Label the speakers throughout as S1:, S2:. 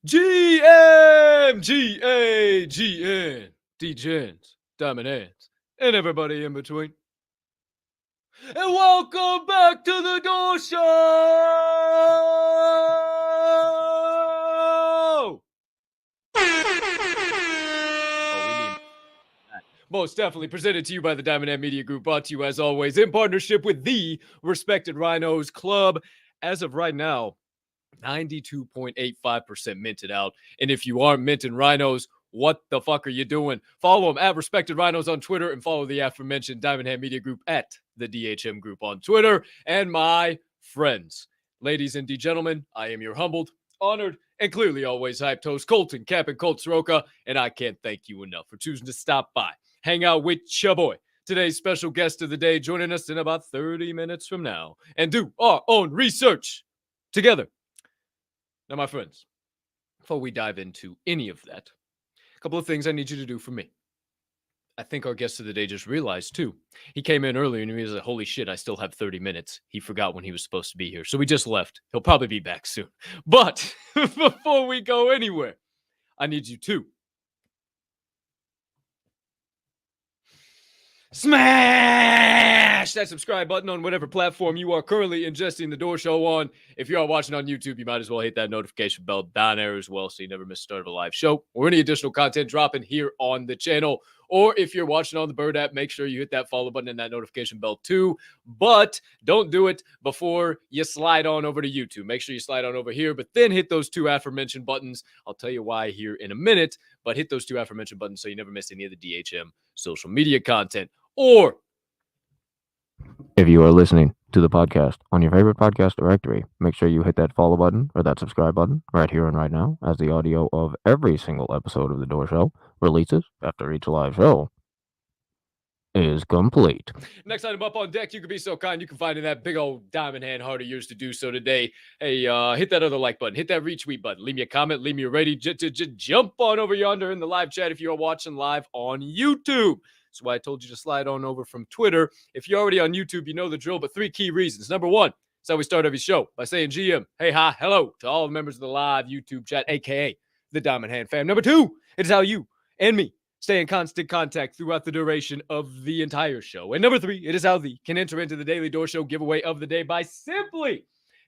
S1: GN Degens, Diamond Hands, and everybody in between. And welcome back to the Door Show! Most definitely presented to you by the Diamond Hand Media Group, brought to you as always in partnership with the Respected Rhinos Club. As of right now, 92.85% minted out. And if you aren't minting rhinos, what the fuck are you doing? Follow them at Respected Rhinos on Twitter and follow the aforementioned Diamond Hand Media Group at the DHM Group on Twitter. And my friends, ladies and gentlemen, I am your humbled, honored, and clearly always hyped host, Colton Cap'n Colt Soroka, and I can't thank you enough for choosing to stop by, hang out with your boy. Today's special guest of the day joining us in about 30 minutes from now and do our own research together. Now, my friends, before we dive into any of that, a couple of things I need you to do for me. I think our guest of the day just realized, too. He came in earlier and he was like, holy shit, I still have 30 minutes. He forgot when he was supposed to be here. So we just left. He'll probably be back soon. But before we go anywhere, I need you to smash that subscribe button on whatever platform you are currently ingesting the Door Show on. If you are watching on YouTube, you might as well hit that notification bell down there as well so you never miss the start of a live show or any additional content dropping here on the channel. Or if you're watching on the Bird app, make sure you hit that follow button and that notification bell too. But don't do it before you slide on over to YouTube. Make sure you slide on over here, but then hit those two aforementioned buttons. I'll tell you why here in a minute, but hit those two aforementioned buttons so you never miss any of the DHM social media content. Or
S2: if you are listening to the podcast on your favorite podcast directory, make sure you hit that follow button or that subscribe button right here and right now as the audio of every single episode of The Door Show releases after each live show is complete.
S1: Next item up on deck, you could be so kind, you can find in that big old diamond hand heart of yours to do so today. Hey, hit that other like button, hit that retweet button, leave me a comment, leave me a rating, jump on over yonder in the live chat if you are watching live on YouTube. That's why I told you to slide on over from Twitter. If you're already on YouTube, you know the drill, but 3 key reasons. Number 1, that's how we start every show, by saying GM, hey, hi, hello to all the members of the live YouTube chat, aka the Diamond Hand fam. Number 2, it is how you and me stay in constant contact throughout the duration of the entire show. And number 3, it is how thee can enter into the Daily Door Show giveaway of the day by simply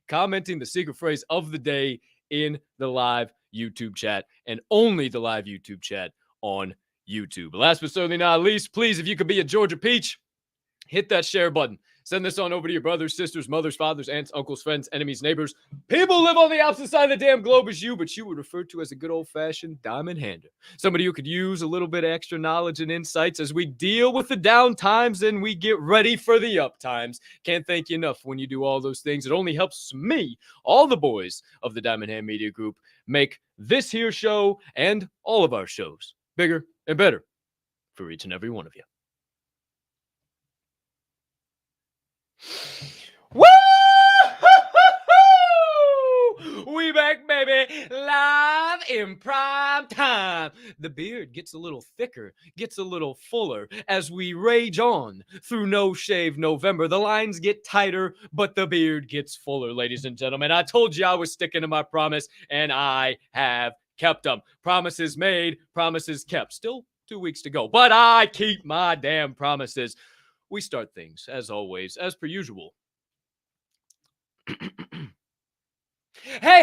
S1: commenting the secret phrase of the day in the live YouTube chat, and only the live YouTube chat on YouTube. Last but certainly not least, please, if you could be a Georgia Peach, hit that share button. Send this on over to your brothers, sisters, mothers, fathers, aunts, uncles, friends, enemies, neighbors. People live on the opposite side of the damn globe as you, but you would refer to as a good old-fashioned diamond hander. Somebody who could use a little bit of extra knowledge and insights as we deal with the down times and we get ready for the up times. Can't thank you enough when you do all those things. It only helps me, all the boys of the Diamond Hand Media Group, make this here show and all of our shows bigger and better for each and every one of you. Woo! We back, baby, live in prime time. The beard gets a little thicker, gets a little fuller as we rage on through No Shave November. The lines get tighter, but the beard gets fuller, ladies and gentlemen. I told you I was sticking to my promise, and I have kept them. Promises made, promises kept. Still 2 weeks to go, but I keep my damn promises. We start things, as always, as per usual. Hey,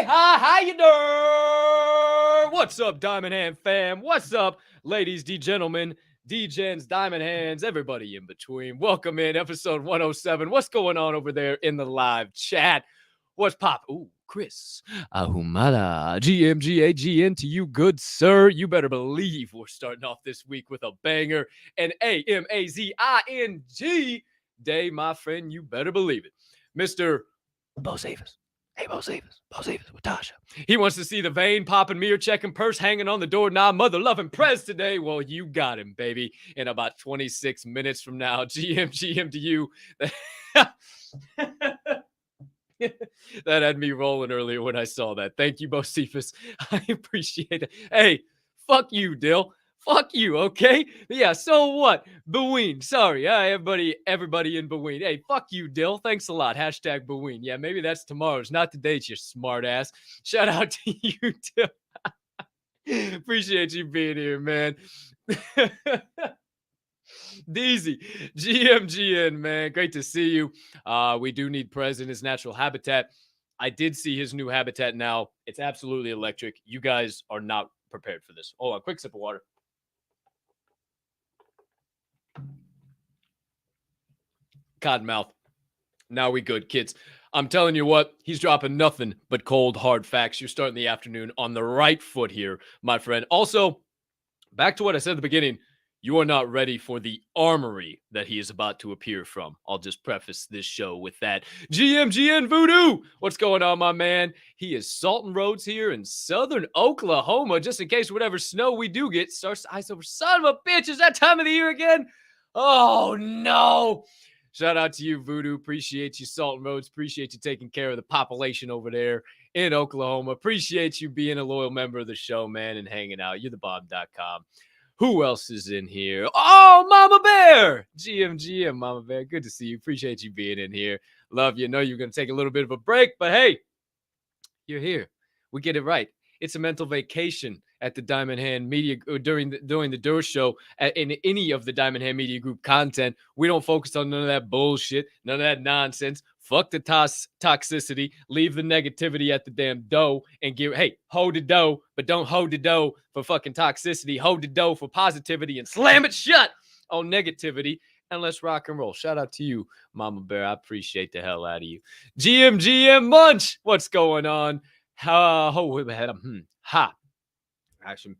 S1: hi, how you doing? What's up, Diamond Hand fam? What's up, ladies, gentlemen, D-Gens, Diamond Hands, everybody in between? Welcome in episode 107. What's going on over there in the live chat? What's pop? Ooh, Chris Ahumada, GMGAGN to you, good sir. You better believe we're starting off this week with a banger. And AMAZING day, my friend, you better believe it. Mr. Bo Savas. Hey, Bo Savas with Tasha. He wants to see the vein popping, mirror checking, purse hanging on the doorknob, mother loving Prez today. Well, you got him, baby. In about 26 minutes from now, GM to you. That had me rolling earlier when I saw that. Thank you, Bo Cephas. I appreciate it. Hey, fuck you, Dill. Fuck you, okay? Yeah, so what? Beween. Sorry, everybody in Beween. Hey, fuck you, Dill. Thanks a lot. Hashtag Beween. Yeah, maybe that's tomorrow's, not today's, you smart ass. Shout out to you, Dill. Appreciate you being here, man. Deezy, GMGN, man. Great to see you. We do need Prez in his natural habitat. I did see his new habitat now. It's absolutely electric. You guys are not prepared for this. Hold on, quick sip of water. Cotton mouth. Now we good, kids. I'm telling you what, he's dropping nothing but cold, hard facts. You're starting the afternoon on the right foot here, my friend. Also, back to what I said at the beginning, you are not ready for the armory that he is about to appear from. I'll just preface this show with that. GMGN Voodoo, what's going on, my man? He is salting roads here in southern Oklahoma, just in case whatever snow we do get starts to ice over. Son of a bitch, is that time of the year again? Oh, no. Shout out to you, Voodoo. Appreciate you, Salton Roads. Appreciate you taking care of the population over there in Oklahoma. Appreciate you being a loyal member of the show, man, and hanging out. You're the bomb.com. Who else is in here? Oh, Mama Bear! GMGM, Mama Bear. Good to see you. Appreciate you being in here. Love you. Know you're going to take a little bit of a break, but hey, you're here. We get it right. It's a mental vacation at the Diamond Hand Media during the Door Show in any of the Diamond Hand Media Group content. We don't focus on none of that bullshit, none of that nonsense. Fuck the toxicity. Leave the negativity at the damn dough and hold the dough, but don't hold the dough for fucking toxicity. Hold the dough for positivity and slam it shut on negativity. And let's rock and roll. Shout out to you, Mama Bear. I appreciate the hell out of you. GM Munch, what's going on? Actually,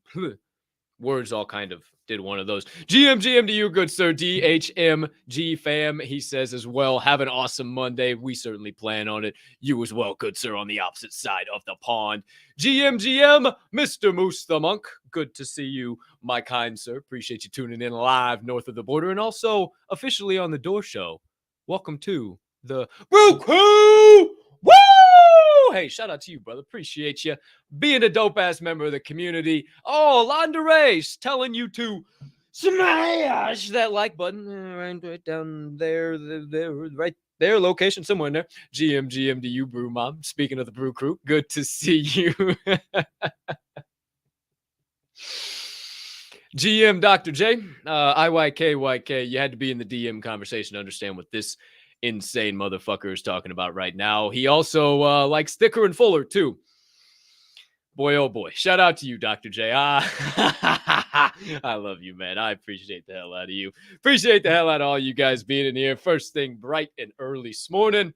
S1: words all kind of did one of those. GM to you, good sir. DHMG fam, he says as well. Have an awesome Monday. We certainly plan on it. You as well, good sir, on the opposite side of the pond. GM, Mr. Moose the Monk. Good to see you, my kind sir. Appreciate you tuning in live north of the border and also officially on the Door Show. Welcome to the Brew Crew. Woo! Hey, shout out to you, brother. Appreciate you being a dope-ass member of the community. Oh, Londare's telling you to smash that like button right down there, right there, location somewhere in there. GM to you, Brew Mom. Speaking of the Brew Crew, good to see you. GM Dr. J, IYKYK, you had to be in the DM conversation to understand what this insane motherfucker is talking about right now. He also likes Thicker and Fuller too. Boy, oh boy. Shout out to you, Dr. J. I love you, man. I appreciate the hell out of you. Appreciate the hell out of all you guys being in here. First thing bright and early this morning.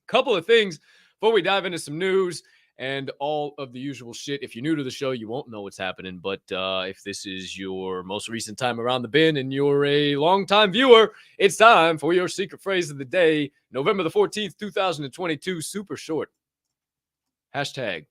S1: Couple of things before we dive into some news and all of the usual shit. If you're new to the show, you won't know what's happening. But if this is your most recent time around the bin and you're a longtime viewer, it's time for your secret phrase of the day. November the 14th, 2022. Super short. Hashtag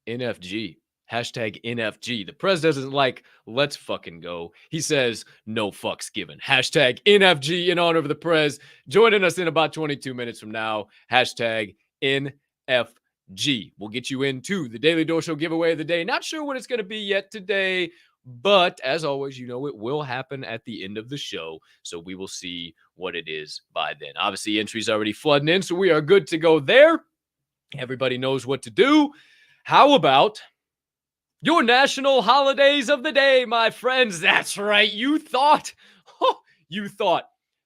S1: NFG. Hashtag NFG. The Prez doesn't like let's fucking go. He says no fucks given. Hashtag NFG in honor of the Prez. Joining us in about 22 minutes from now. Hashtag NFG. We'll get you into the Daily Door Show giveaway of the day. Not sure what it's going to be yet today, but as always, you know, it will happen at the end of the show. So we will see what it is by then. Obviously, entries already flooding in, so we are good to go there. Everybody knows what to do. How about your national holidays of the day, my friends? That's right. You thought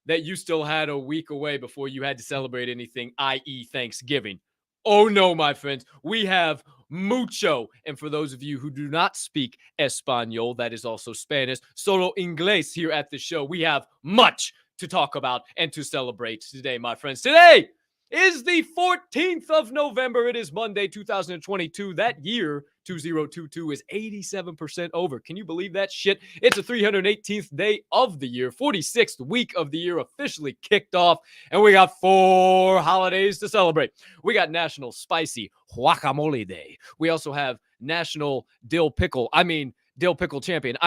S1: that you still had a week away before you had to celebrate anything, i.e. Thanksgiving. Oh no, my friends, we have mucho. And for those of you who do not speak Espanol, that is also Spanish, solo inglés here at the show, we have much to talk about and to celebrate today, my friends. Today is the 14th of November. It is Monday, 2022. That year, 2022, is 87% over. Can you believe that shit? It's the 318th day of the year, 46th week of the year officially kicked off, and we got 4 holidays to celebrate. We got National Spicy Guacamole Day. We also have National Dill Pickle Champion.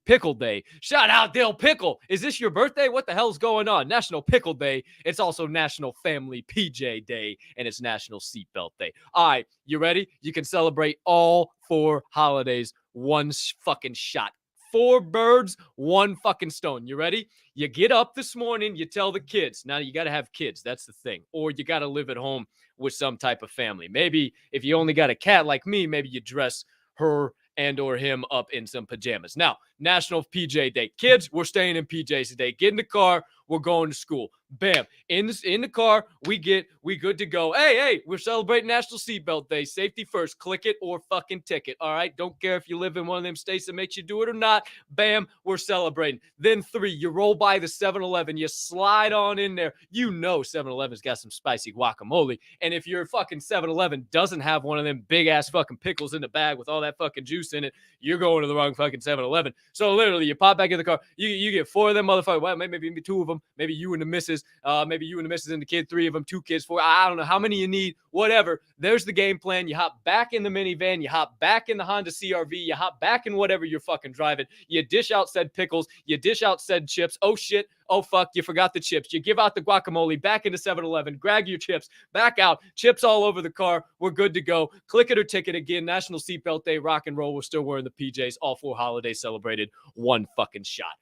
S1: Pickle Day. Shout out Dill Pickle. Is this your birthday? What the hell's going on? National Pickle Day. It's also National Family PJ Day, and it's National Seatbelt Day. All right, you ready? You can celebrate all 4 holidays one fucking shot. 4 birds, 1 fucking stone. You ready? You get up this morning, you tell the kids. Now, you got to have kids. That's the thing. Or you got to live at home with some type of family. Maybe if you only got a cat like me, maybe you dress her and or him up in some pajamas. Now, National PJ Day. Kids, we're staying in PJs today. Get in the car. We're going to school. Bam. In the car, we good to go. Hey, we're celebrating National Seatbelt Day. Safety first. Click it or fucking ticket. All right? Don't care if you live in one of them states that makes you do it or not. Bam, we're celebrating. Then 3, you roll by the 7-Eleven. You slide on in there. You know 7-Eleven's got some spicy guacamole. And if your fucking 7-Eleven doesn't have one of them big-ass fucking pickles in the bag with all that fucking juice in it, you're going to the wrong fucking 7-Eleven. So literally, you pop back in the car. You get 4 of them motherfuckers. Well, maybe 2 of them. Maybe you and the missus. Maybe you and the missus and the kid. 3 of them. 2 kids. 4. I don't know how many you need. Whatever. There's the game plan. You hop back in the minivan. You hop back in the Honda CRV. You hop back in whatever you're fucking driving. You dish out said pickles. You dish out said chips. Oh shit. Oh fuck. You forgot the chips. You give out the guacamole. Back into 7-Eleven. Grab your chips. Back out. Chips all over the car. We're good to go. Click it or ticket again. National Seatbelt Day. Rock and roll. We're still wearing the PJs. All 4 holidays celebrated. 1 fucking shot.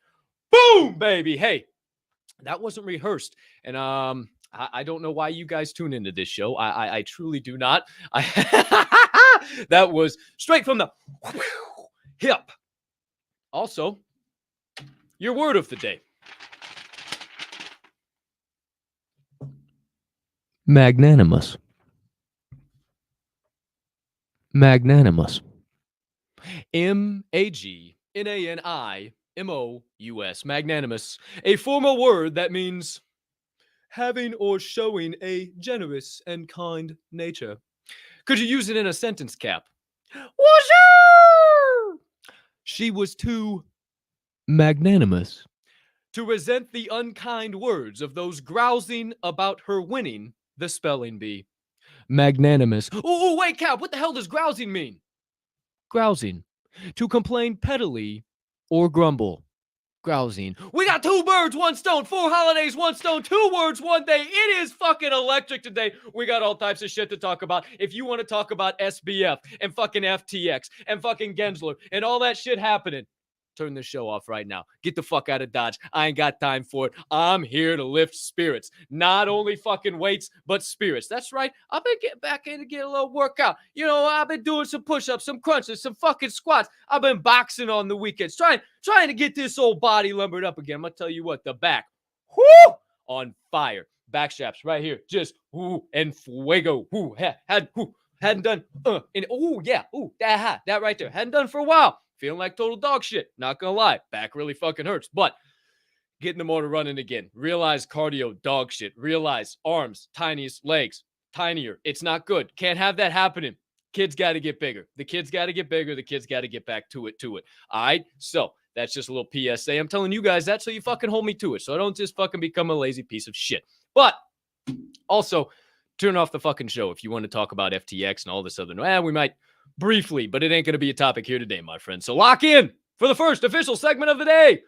S1: Boom, baby. Hey, that wasn't rehearsed. And I don't know why you guys tune into this show. I truly do not. That was straight from the hip. Also, your word of the day.
S2: Magnanimous. Magnanimous.
S1: Magnanimous. Magnanimous. A formal word that means having or showing a generous and kind nature. Could you use it in a sentence, Cap? Was she was too
S2: Magnanimous.
S1: to resent the unkind words of those grousing about her winning the spelling bee.
S2: Magnanimous.
S1: Oh, wait, Cap, what the hell does grousing mean? Grousing. To complain pettily or grumble. Grousing. We got 2 birds, 1 stone, 4 holidays, 1 stone, 2 words, 1 day. It is fucking electric today. We got all types of shit to talk about. If you want to talk about SBF and fucking FTX and fucking Gensler and all that shit happening, turn this show off right now. Get the fuck out of Dodge. I ain't got time for it. I'm here to lift spirits. Not only fucking weights, but spirits. That's right. I've been getting back in to get a little workout. You know, I've been doing some push-ups, some crunches, some fucking squats. I've been boxing on the weekends, trying to get this old body lumbered up again. I'm going to tell you what, the back, whoo, on fire. Back straps right here. Just, whoo, and fuego. Whoo, hadn't done, and, oh, yeah, ooh, that right there. Hadn't done for a while. Feeling like total dog shit. Not gonna lie. Back really fucking hurts. But getting the motor running again. Realize cardio, dog shit. Realize arms, tiniest legs, tinier. It's not good. Can't have that happening. Kids got to get bigger. The kids got to get bigger. The kids got to get back to it. All right? So that's just a little PSA. I'm telling you guys that so you fucking hold me to it. So I don't just fucking become a lazy piece of shit. But also, turn off the fucking show if you want to talk about FTX and all this other. We might briefly, but it ain't going to be a topic here today, my friend. So lock in for the first official segment of the day.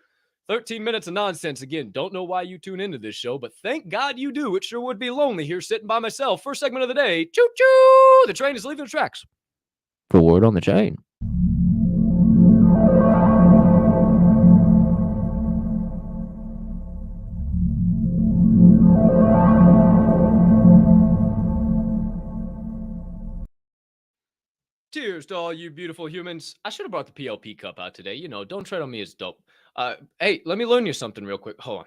S1: 13 minutes of nonsense. Again, don't know why you tune into this show, but thank God you do. It sure would be lonely here sitting by myself. First segment of the day. Choo-choo! The train is leaving the tracks.
S2: For word on the chain.
S1: Cheers to all you beautiful humans. I should have brought the PLP cup out today. You know, don't tread on me as dope. Hey, let me learn you something real quick. Hold on.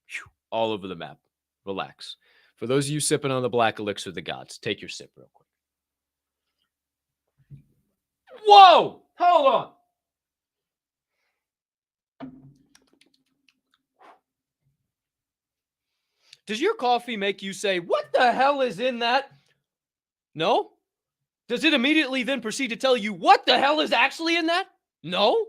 S1: Whew. All over the map. Relax. For those of you sipping on the black elixir of the gods, take your sip real quick. Whoa! Hold on. Does your coffee make you say, what the hell is in that? No? Does it immediately then proceed to tell you what the hell is actually in that? No?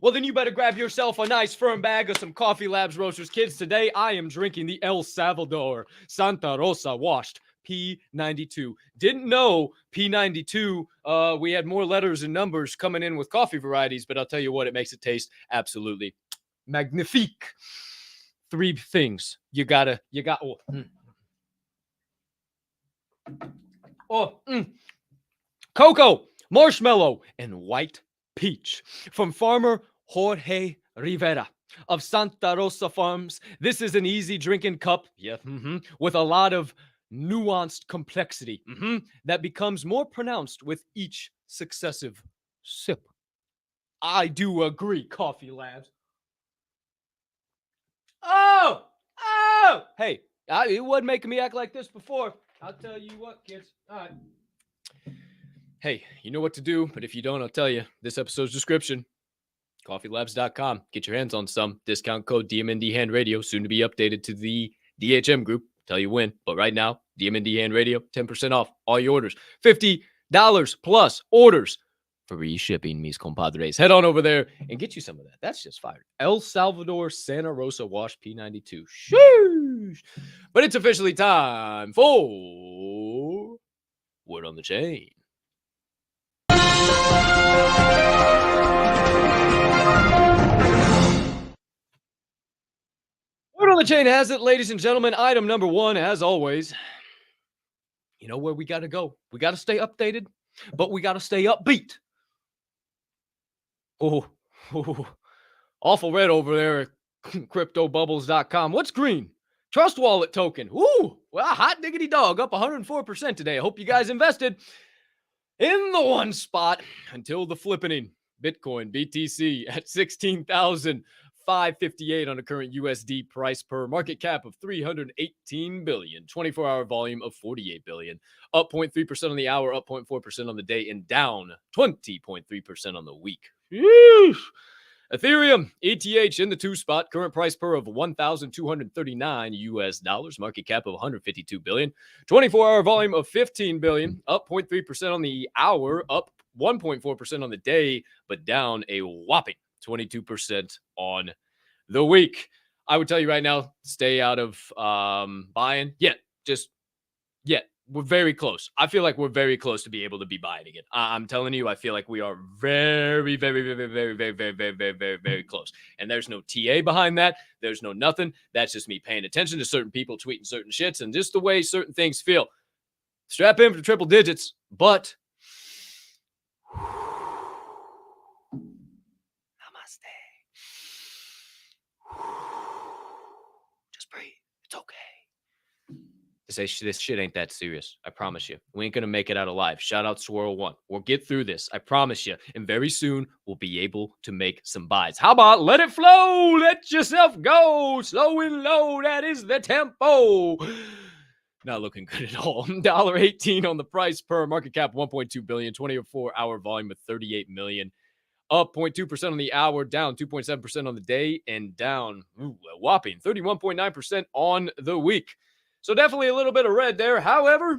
S1: Well, then you better grab yourself a nice firm bag of some Coffee Labs Roasters. Kids, today I am drinking the El Salvador Santa Rosa washed P92. Didn't know P92, we had more letters and numbers coming in with coffee varieties, but I'll tell you what, it makes it taste absolutely magnifique. 3 things you got. Cocoa, marshmallow, and white peach from farmer Jorge Rivera of Santa Rosa Farms. This is an easy drinking cup, with a lot of nuanced complexity that becomes more pronounced with each successive sip. I do agree, Coffee Labs. Hey, it wasn't making me act like this before. I'll tell you what, kids. All right. Hey, you know what to do, but if you don't, I'll tell you. This episode's description, coffeelabs.com. Get your hands on some. Discount code DMND Hand Radio, soon to be updated to the DHM group. Tell you when, but right now, DMND Hand Radio, 10% off all your orders. $50 plus orders. Free shipping, mis compadres. Head on over there and get you some of that. That's just fire. El Salvador Santa Rosa Wash P92. Sheesh. But it's officially time for Word on the Chain. Word on the Chain has it, ladies and gentlemen. Item number one, as always. You know where we got to go. We got to stay updated, but we got to stay upbeat. Oh, awful red over there at cryptobubbles.com. What's green? Trust wallet token. Ooh, well, hot diggity dog, up 104% today. I hope you guys invested in the one spot until the flippening. Bitcoin, BTC at 16,558 on a current USD price per market cap of 318 billion, 24-hour volume of 48 billion, up 0.3% on the hour, up 0.4% on the day, and down 20.3% on the week. Yeesh. Ethereum, ETH in the two spot, current price per of 1,239 US dollars, market cap of 152 billion, 24-hour volume of 15 billion, up 0.3% on the hour, up 1.4% on the day, but down a whopping 22% on the week. I would tell you right now, stay out of buying. Yet. We're very close. I feel like we're very close to be able to be buying again. I'm telling you, I feel like we are very, very, very, very, very, very, very, very, very, very, very close. And there's no TA behind that. There's no nothing. That's just me paying attention to certain people tweeting certain shits and just the way certain things feel. Strap in for triple digits, but namaste. Just breathe. It's okay. This shit ain't that serious. I promise you. We ain't going to make it out alive. Shout out Swirl One. We'll get through this. I promise you. And very soon, we'll be able to make some buys. How about let it flow? Let yourself go. Slow and low. That is the tempo. Not looking good at all. $1.18 on the price per market cap, 1.2 billion, 24-hour volume of 38 million. Up 0.2% on the hour, down 2.7% on the day, and down a whopping 31.9% on the week. So definitely a little bit of red there. However,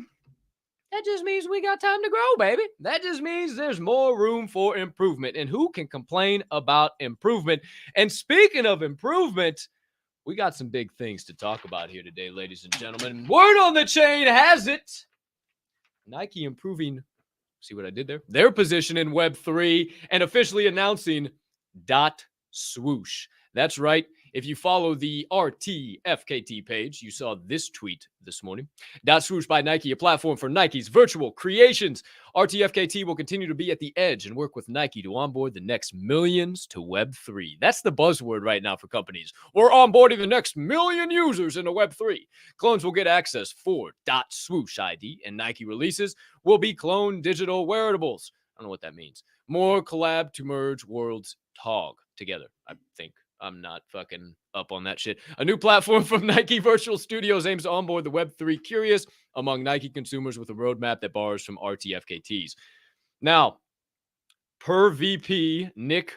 S1: that just means we got time to grow, baby. That just means there's more room for improvement. And who can complain about improvement? And speaking of improvement, we got some big things to talk about here today, ladies and gentlemen. Word on the chain has it. Nike improving, see what I did there? Their position in Web3 and officially announcing .swoosh. That's right. If you follow the RTFKT page, you saw this tweet this morning. .swoosh by Nike, a platform for Nike's virtual creations. RTFKT will continue to be at the edge and work with Nike to onboard the next millions to Web3. That's the buzzword right now for companies. We're onboarding the next million users into Web3. Clones will get access for .swoosh ID, and Nike releases will be clone digital wearables. I don't know what that means. More collab to merge worlds tog together, I think. I'm not fucking up on that shit. A new platform from Nike Virtual Studios aims to onboard the Web3 curious among Nike consumers with a roadmap that borrows from RTFKTs. Now, per VP, Nick,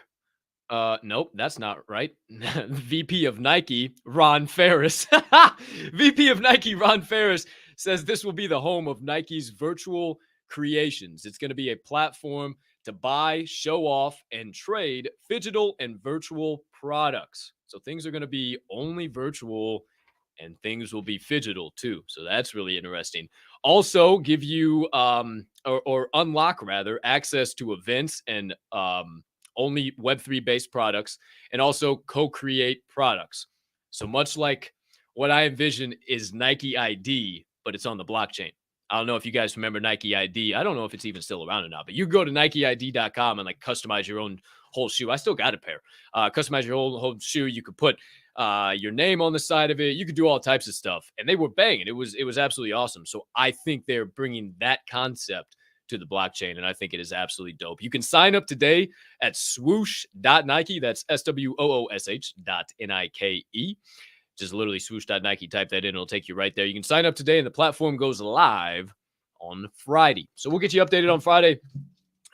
S1: nope, that's not right. VP of Nike, Ron Ferris. VP of Nike, Ron Ferris, says this will be the home of Nike's virtual creations. It's going to be a platform to buy, show off, and trade phygital and virtual products. So things are going to be only virtual and things will be phygital too. So that's really interesting. Also give you or unlock rather access to events and only Web3 based products and also co-create products. So much like what I envision is Nike ID, but it's on the blockchain. I don't know if you guys remember Nike ID. I don't know if it's even still around or not, but you go to NikeID.com and like customize your own whole shoe. I still got a pair. Customize your whole shoe. You could put your name on the side of it. You could do all types of stuff, and they were banging. It was absolutely awesome. So I think they're bringing that concept to the blockchain, and I think it is absolutely dope. You can sign up today at swoosh.nike. That's SWOOSH.NIKE. Just literally swoosh.nike. Type that in. It'll take you right there. You can sign up today, and the platform goes live on Friday. So we'll get you updated on Friday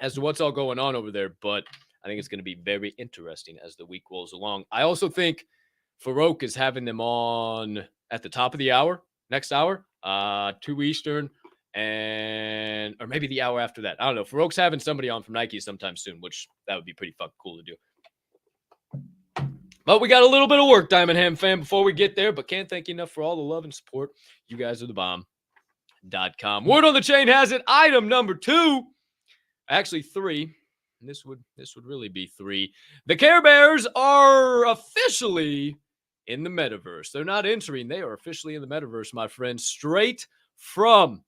S1: as to what's all going on over there. But I think it's going to be very interesting as the week rolls along. I also think Farouk is having them on at the top of the hour, next hour, 2 Eastern, or maybe the hour after that. I don't know. Farouk's having somebody on from Nike sometime soon, which that would be pretty fucking cool to do. But we got a little bit of work, Diamond Ham fam, before we get there, but can't thank you enough for all the love and support. You guys are the bomb.com. Word on the chain has it. Item number 2, actually 3. And this would really be 3. The Care Bears are officially in the metaverse. They're not entering. They are officially in the metaverse, my friend. Straight from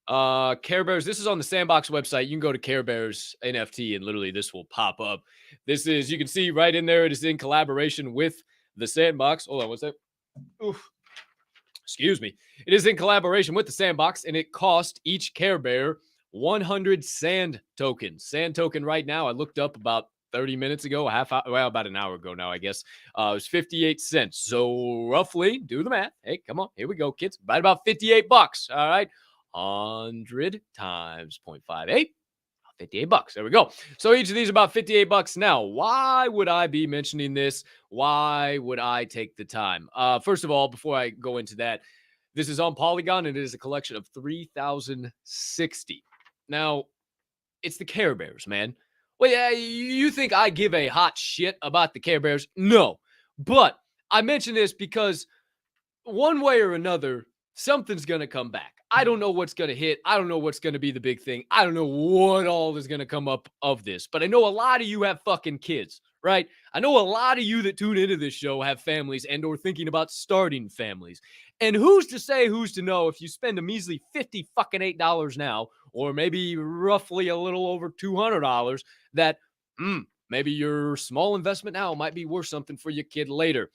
S1: Care Bears. This is on the Sandbox website. You can go to Care Bears NFT and literally this will pop up. This is, you can see right in there, it is in collaboration with the Sandbox. Hold on, what's that? Oof. Excuse me. It is in collaboration with the Sandbox, and it cost each Care Bear 100 sand tokens. Sand token right now, I looked up about 30 minutes ago, about an hour ago now, I guess. It was 58 cents. So roughly, do the math. Hey, come on. Here we go, kids. Right about $58. All right. 100 times 0.58. $58. There we go. So each of these are about $58 now. Why would I be mentioning this? Why would I take the time? First of all, before I go into that, this is on Polygon and it is a collection of 3,060. Now, it's the Care Bears, man. Well, yeah, you think I give a hot shit about the Care Bears? No. But I mention this because one way or another, something's going to come back. I don't know what's going to hit. I don't know what's going to be the big thing. I don't know what all is going to come up of this. But I know a lot of you have fucking kids, right? I know a lot of you that tune into this show have families and or thinking about starting families. And who's to say, who's to know if you spend a measly $58 now, or maybe roughly a little over $200, that maybe your small investment now might be worth something for your kid later.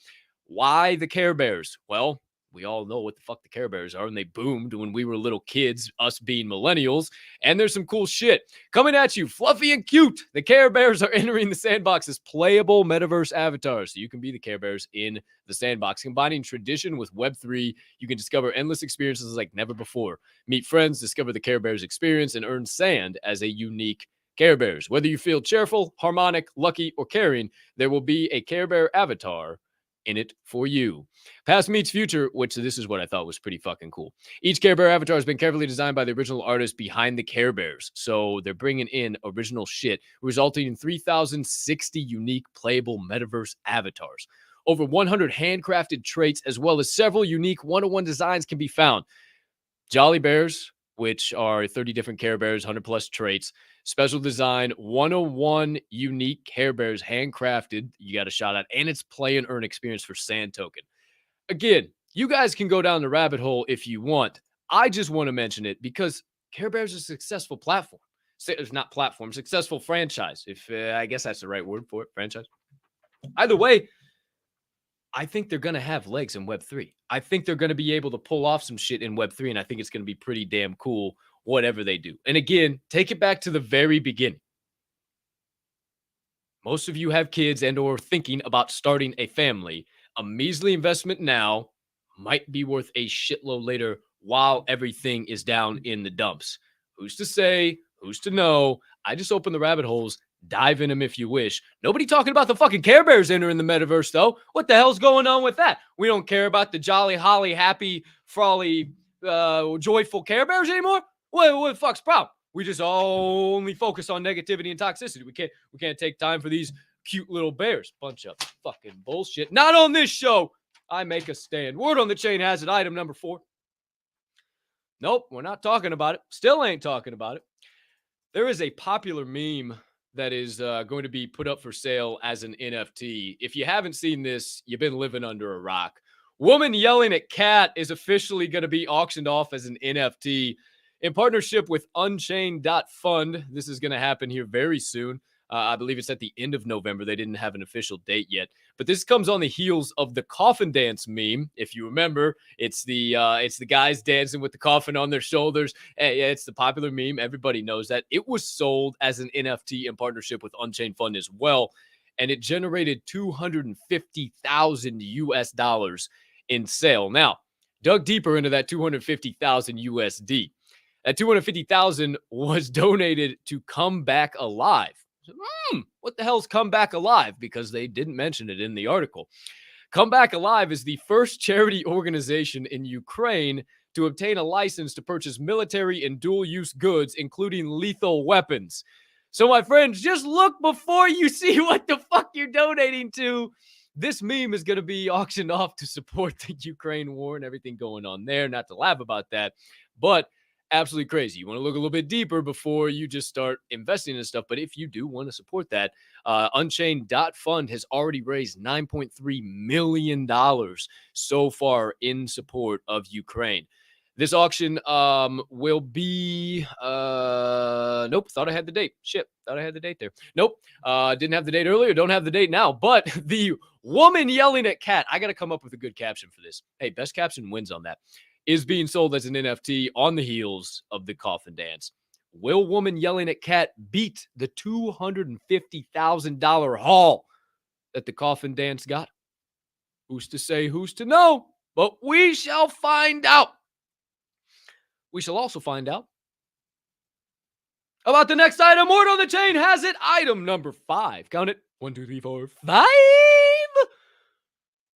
S1: Why the Care Bears? Well, we all know what the fuck the Care Bears are, and they boomed when we were little kids, us being millennials, and there's some cool shit coming at you, fluffy and cute. The Care Bears are entering the Sandbox as playable metaverse avatars, so you can be the Care Bears in the Sandbox. Combining tradition with Web3, you can discover endless experiences like never before. Meet friends, discover the Care Bears experience, and earn sand as a unique Care Bears. Whether you feel cheerful, harmonic, lucky, or caring, there will be a Care Bear avatar in it for you. Past meets future, which this is what I thought was pretty fucking cool. Each Care Bear avatar has been carefully designed by the original artist behind the Care Bears. So they're bringing in original shit, resulting in 3,060 unique playable metaverse avatars. Over 100 handcrafted traits, as well as several unique one-on-one designs can be found. Jolly Bears, which are 30 different Care Bears, 100 plus traits. Special design, 101 unique Care Bears, handcrafted. You got a shot at, and it's play and earn experience for sand token. Again, you guys can go down the rabbit hole if you want. I just want to mention it because Care Bears is a successful platform. It's not platform, successful franchise. If I guess that's the right word for it, franchise. Either way, I think they're going to have legs in Web3. I think they're going to be able to pull off some shit in Web3, and I think it's going to be pretty damn cool, whatever they do. And again, take it back to the very beginning. Most of you have kids and or thinking about starting a family. A measly investment now might be worth a shitload later while everything is down in the dumps. Who's to say? Who's to know? I just open the rabbit holes. Dive in them if you wish. Nobody talking about the fucking Care Bears entering the metaverse, though. What the hell's going on with that? We don't care about the jolly, holly, happy, frolly, joyful Care Bears anymore? What the fuck's the problem? We just only focus on negativity and toxicity. We can't take time for these cute little bears. Bunch of fucking bullshit. Not on this show. I make a stand. Word on the chain has it. Item number 4. Nope, we're not talking about it. Still ain't talking about it. There is a popular meme that is going to be put up for sale as an NFT. If you haven't seen this, you've been living under a rock. Woman yelling at cat is officially going to be auctioned off as an NFT. In partnership with Unchained.fund, this is going to happen here very soon. I believe it's at the end of November. They didn't have an official date yet, but this comes on the heels of the coffin dance meme. If you remember, it's the guys dancing with the coffin on their shoulders. Hey, it's the popular meme. Everybody knows that. It was sold as an NFT in partnership with Unchained Fund as well, and it generated 250,000 US dollars in sale. Now, dug deeper into that 250,000 USD. That 250,000 was donated to Come Back Alive. What the hell's Come Back Alive? Because they didn't mention it in the article. Come Back Alive is the first charity organization in Ukraine to obtain a license to purchase military and dual-use goods, including lethal weapons. So, my friends, just look before you see what the fuck you're donating to. This meme is going to be auctioned off to support the Ukraine war and everything going on there. Not to laugh about that, but absolutely crazy. You want to look a little bit deeper before you just start investing in stuff. But if you do want to support that, Unchained.fund has already raised $9.3 million so far in support of Ukraine. This auction will be, nope, thought I had the date. Shit, thought I had the date there. Nope, didn't have the date earlier, don't have the date now. But the woman yelling at cat, I got to come up with a good caption for this. Hey, best caption wins on that. Is being sold as an NFT on the heels of the coffin dance. Will woman yelling at cat beat the $250,000 haul that the coffin dance got? Who's to say, who's to know? But we shall find out. We shall also find out about the next item. Word on the chain has it. Item number 5. Count it. 1, 2, 3, 4, 5.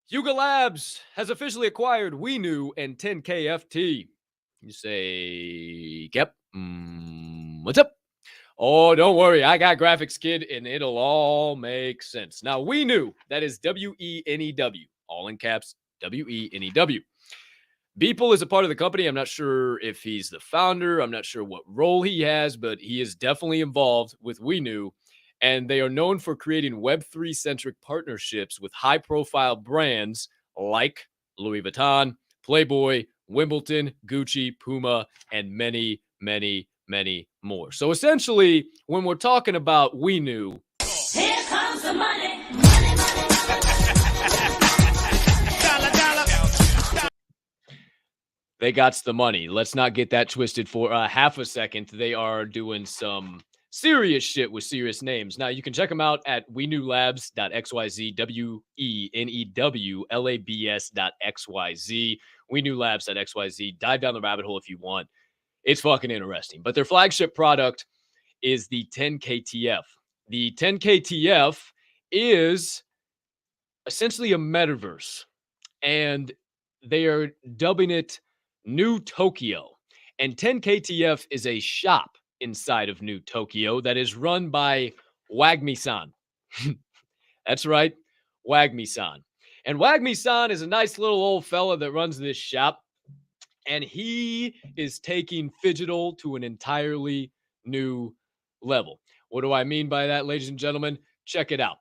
S1: Yuga Labs has officially acquired WeNew and 10KFT. You say, Kep, what's up? Oh, don't worry. I got graphics, kid, and it'll all make sense. Now, WeNew, that is WENEW, all in caps, WENEW. Beeple is a part of the company. I'm not sure if he's the founder. I'm not sure what role he has, but he is definitely involved with WeNew. And they are known for creating Web3-centric partnerships with high-profile brands like Louis Vuitton, Playboy, Wimbledon, Gucci, Puma, and many, many, many more. So essentially, when we're talking about WeNew,
S3: here comes the money.
S1: They got the money. Let's not get that twisted for half a second. They are doing some serious shit with serious names. Now, you can check them out at wenewlabs.xyz, wenewlabs.xyz, wenewlabs.xyz. Dive down the rabbit hole if you want. It's fucking interesting. But their flagship product is the 10KTF. The 10KTF is essentially a metaverse, and they are dubbing it New Tokyo. And 10KTF is a shop inside of New Tokyo that is run by Wagmi-san. That's right, Wagmi-san. And Wagmi-san is a nice little old fella that runs this shop, and he is taking Phygital to an entirely new level. What do I mean by that, ladies and gentlemen? Check it out.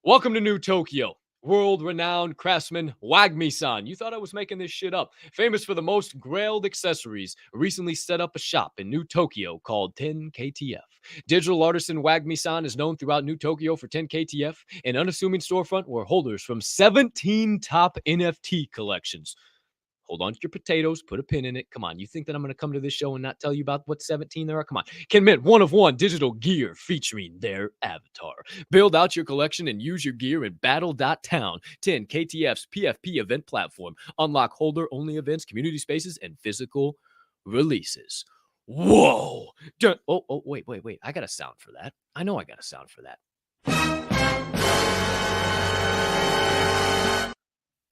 S1: Welcome to New Tokyo. World-renowned craftsman Wagmi-san. You thought I was making this shit up. Famous for the most grailed accessories, recently set up a shop in New Tokyo called 10KTF. Digital artisan Wagmi-san is known throughout New Tokyo for 10KTF, an unassuming storefront where holders from 17 top NFT collections. Hold on to your potatoes, put a pin in it. Come on, you think that I'm going to come to this show and not tell you about what 17 there are? Come on. Can mint one-of-one digital gear featuring their avatar. Build out your collection and use your gear in Battle.town, 10KTF's PFP event platform. Unlock holder-only events, community spaces, and physical releases. Whoa. Oh, wait. I got a sound for that. I know I got a sound for that.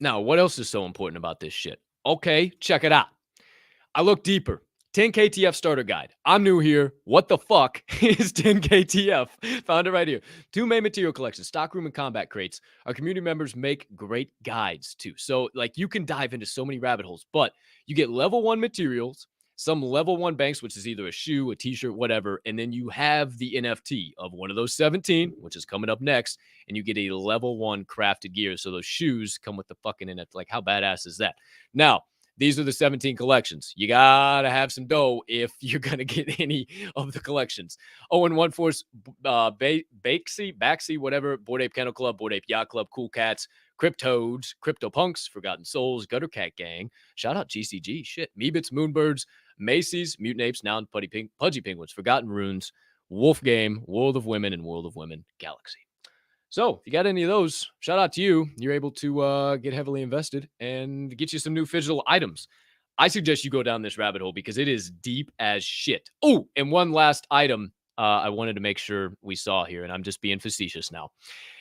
S1: Now, what else is so important about this shit? Okay, check it out. I look deeper. 10KTF starter guide. I'm new here. What the fuck is 10KTF? Found it right here. 2 main material collections, stockroom and combat crates. Our community members make great guides too. So like you can dive into so many rabbit holes, but you get level 1 materials, some level 1 banks, which is either a shoe, a t-shirt, whatever. And then you have the NFT of one of those 17, which is coming up next. And you get a level 1 crafted gear. So those shoes come with the fucking NFT. Like, how badass is that? Now, These are the 17 collections. You got to have some dough if you're going to get any of the collections. Oh, and One Force, Baxi, whatever, Bored Ape Kennel Club, Bored Ape Yacht Club, Cool Cats, Cryptodes, CryptoPunks, Forgotten Souls, Gutter Cat Gang. Shout out GCG. Shit. Meebits, Moonbirds, Macy's, Mutant Apes, Now and Pudgy Penguins, Forgotten Runes, Wolf Game, World of Women, and World of Women Galaxy. So if you got any of those, shout out to you. You're able to get heavily invested and get you some new physical items. I suggest you go down this rabbit hole because it is deep as shit. Oh, and one last item I wanted to make sure we saw here, and I'm just being facetious now.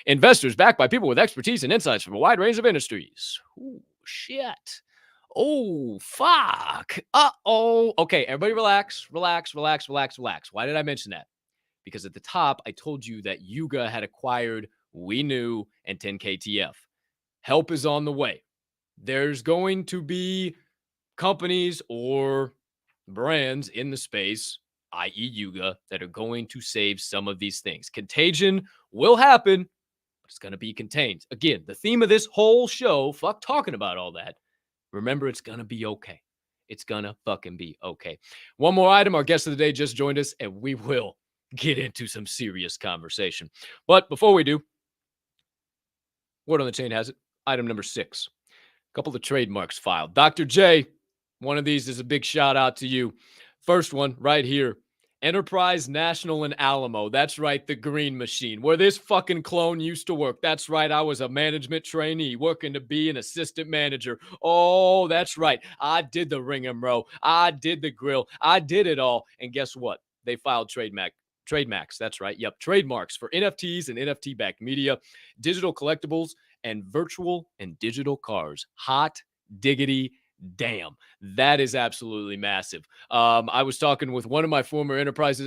S1: Investors backed by people with expertise and insights from a wide range of industries. Oh, shit. Oh, fuck. Uh-oh. Okay, everybody relax. Why did I mention that? Because at the top, I told you that Yuga had acquired We Knew and 10KTF. Help is on the way. There's going to be companies or brands in the space, i.e. Yuga, that are going to save some of these things. Contagion will happen, but it's going to be contained. Again, the theme of this whole show, fuck talking about all that. Remember, it's going to be okay. It's going to fucking be okay. One more item. Our guest of the day just joined us, and we will get into some serious conversation. But before we do, word on the chain has it. Item number 6. A couple of trademarks filed. Dr. J, one of these is a big shout out to you. First one right here. Enterprise National in Alamo. That's right, the green machine, where this fucking clone used to work. That's right, I was a management trainee working to be an assistant manager. Oh, that's right. I did the ring and row. I did the grill. I did it all. And guess what? They filed trademarks. That's right. Yep. Trademarks for NFTs and NFT-backed media, digital collectibles, and virtual and digital cars. Hot diggity damn. That is absolutely massive. I was talking with one of my former Enterprise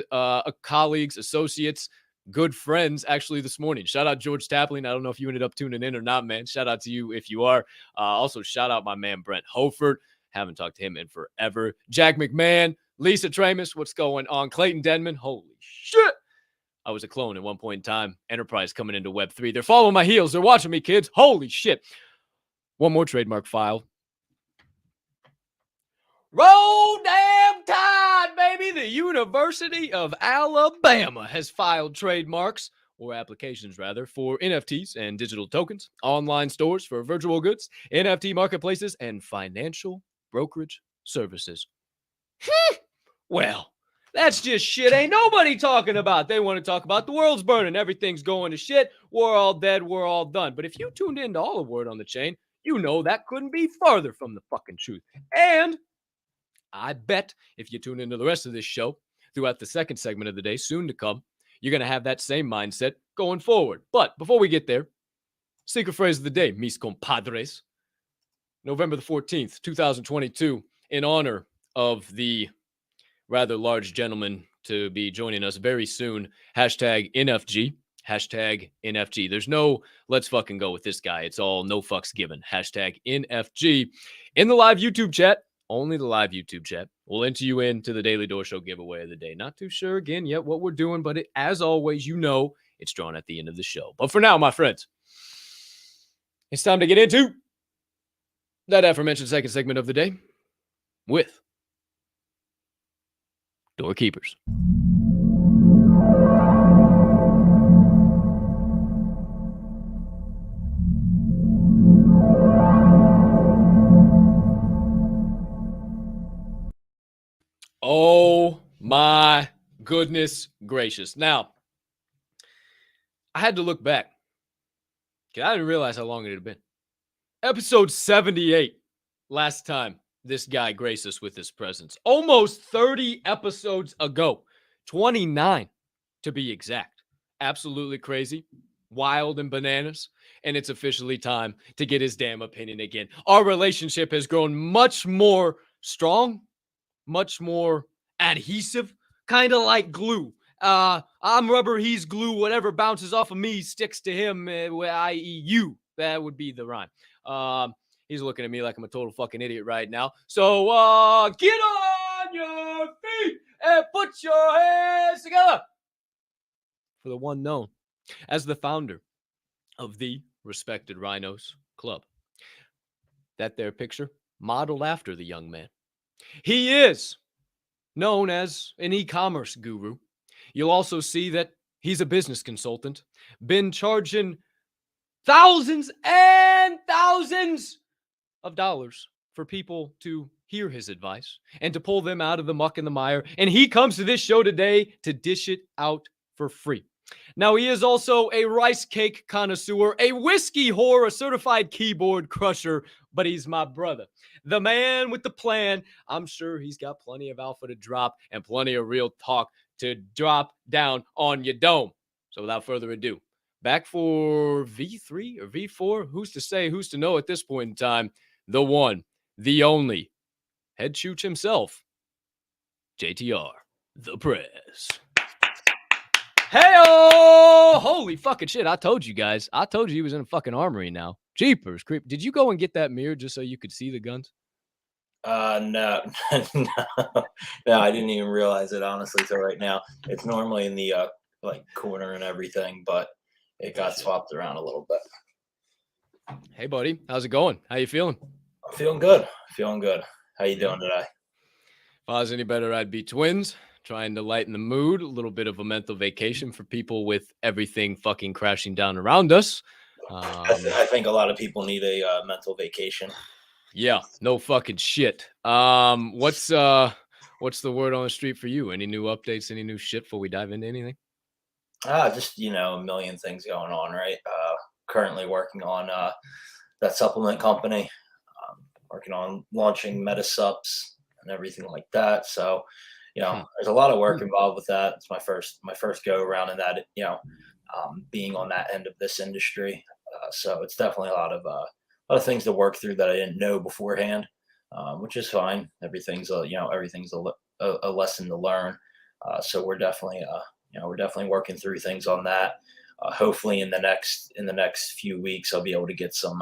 S1: colleagues, associates, good friends, actually, this morning. Shout out George Tapling. I don't know if you ended up tuning in or not, man. Shout out to you if you are. Also, shout out my man, Brent Hofert. Haven't talked to him in forever. Jack McMahon, Lisa Tramus, what's going on? Clayton Denman, holy shit. I was a clone at one point in time. Enterprise coming into Web3. They're following my heels. They're watching me, kids. Holy shit. One more trademark file. Roll damn tide, baby. The University of Alabama has filed trademarks, or applications rather, for NFTs and digital tokens, online stores for virtual goods, NFT marketplaces, and financial brokerage services. Well, that's just shit ain't nobody talking about. They want to talk about the world's burning, everything's going to shit, we're all dead, we're all done. But if you tuned into all of Word on the Chain, you know that couldn't be farther from the fucking truth. And I bet if you tune into the rest of this show throughout the second segment of the day, soon to come, you're going to have that same mindset going forward. But before we get there, secret phrase of the day, mis compadres. November the 14th, 2022, in honor of the rather large gentleman to be joining us very soon, hashtag NFG, hashtag NFG. There's no let's fucking go with this guy. It's all no fucks given, hashtag NFG. In the live YouTube chat, only the live YouTube chat, we'll enter you into the Daily Door Show giveaway of the day. Not too sure again yet what we're doing, but as always, you know it's drawn at the end of the show. But for now, my friends, it's time to get into that aforementioned second segment of the day with DOORkeepers. Oh my goodness gracious. Now, I had to look back because I didn't realize how long it had been. Episode 78, last time this guy graced us with his presence. Almost 30 episodes ago. 29 to be exact. Absolutely crazy, wild and bananas. And it's officially time to get his damn opinion again. Our relationship has grown much more strong, much more adhesive, kind of like glue. I'm rubber, he's glue. Whatever bounces off of me sticks to him, i.e. you. That would be the rhyme. He's looking at me like I'm a total fucking idiot right now. So get on your feet and put your hands together for the one known as the founder of the Respected Rhinos Club. That there picture modeled after the young man. He is known as an e-commerce guru. You'll also see that he's a business consultant, been charging thousands and thousands of dollars for people to hear his advice and to pull them out of the muck and the mire. And he comes to this show today to dish it out for free. Now, he is also a rice cake connoisseur, a whiskey whore, a certified keyboard crusher, but he's my brother, the man with the plan. I'm sure he's got plenty of alpha to drop and plenty of real talk to drop down on your dome. So without further ado, back for V3 or V4, who's to say, who's to know at this point in time, the one, the only, head chooch himself, JTR the Prez. Hey-oh! Holy fucking shit. I told you guys. I told you he was in a fucking armory now. Jeepers, creep. Did you go and get that mirror just so you could see the guns?
S4: No, no, no, I didn't even realize it, honestly, till right now. It's normally in the like corner and everything, but it got swapped around a little bit.
S1: Hey, buddy. How's it going? How you feeling?
S4: I'm feeling good. Feeling good. How you doing today?
S1: If I was any better, I'd be twins. Trying to lighten the mood, a little bit of a mental vacation for people with everything fucking crashing down around us.
S4: I think a lot of people need a mental vacation.
S1: Yeah, no fucking shit. What's the word on the street for you? Any new updates? Any new shit before we dive into anything?
S4: Just a million things going on, right? Currently working on that supplement company. Working on launching meta subs and everything like that. So, there's a lot of work involved with that. It's my first go around in that, being on that end of this industry. So it's definitely a lot of things to work through that I didn't know beforehand, which is fine. Everything's a lesson to learn. So we're definitely working through things on that. Hopefully in the next few weeks, I'll be able to get some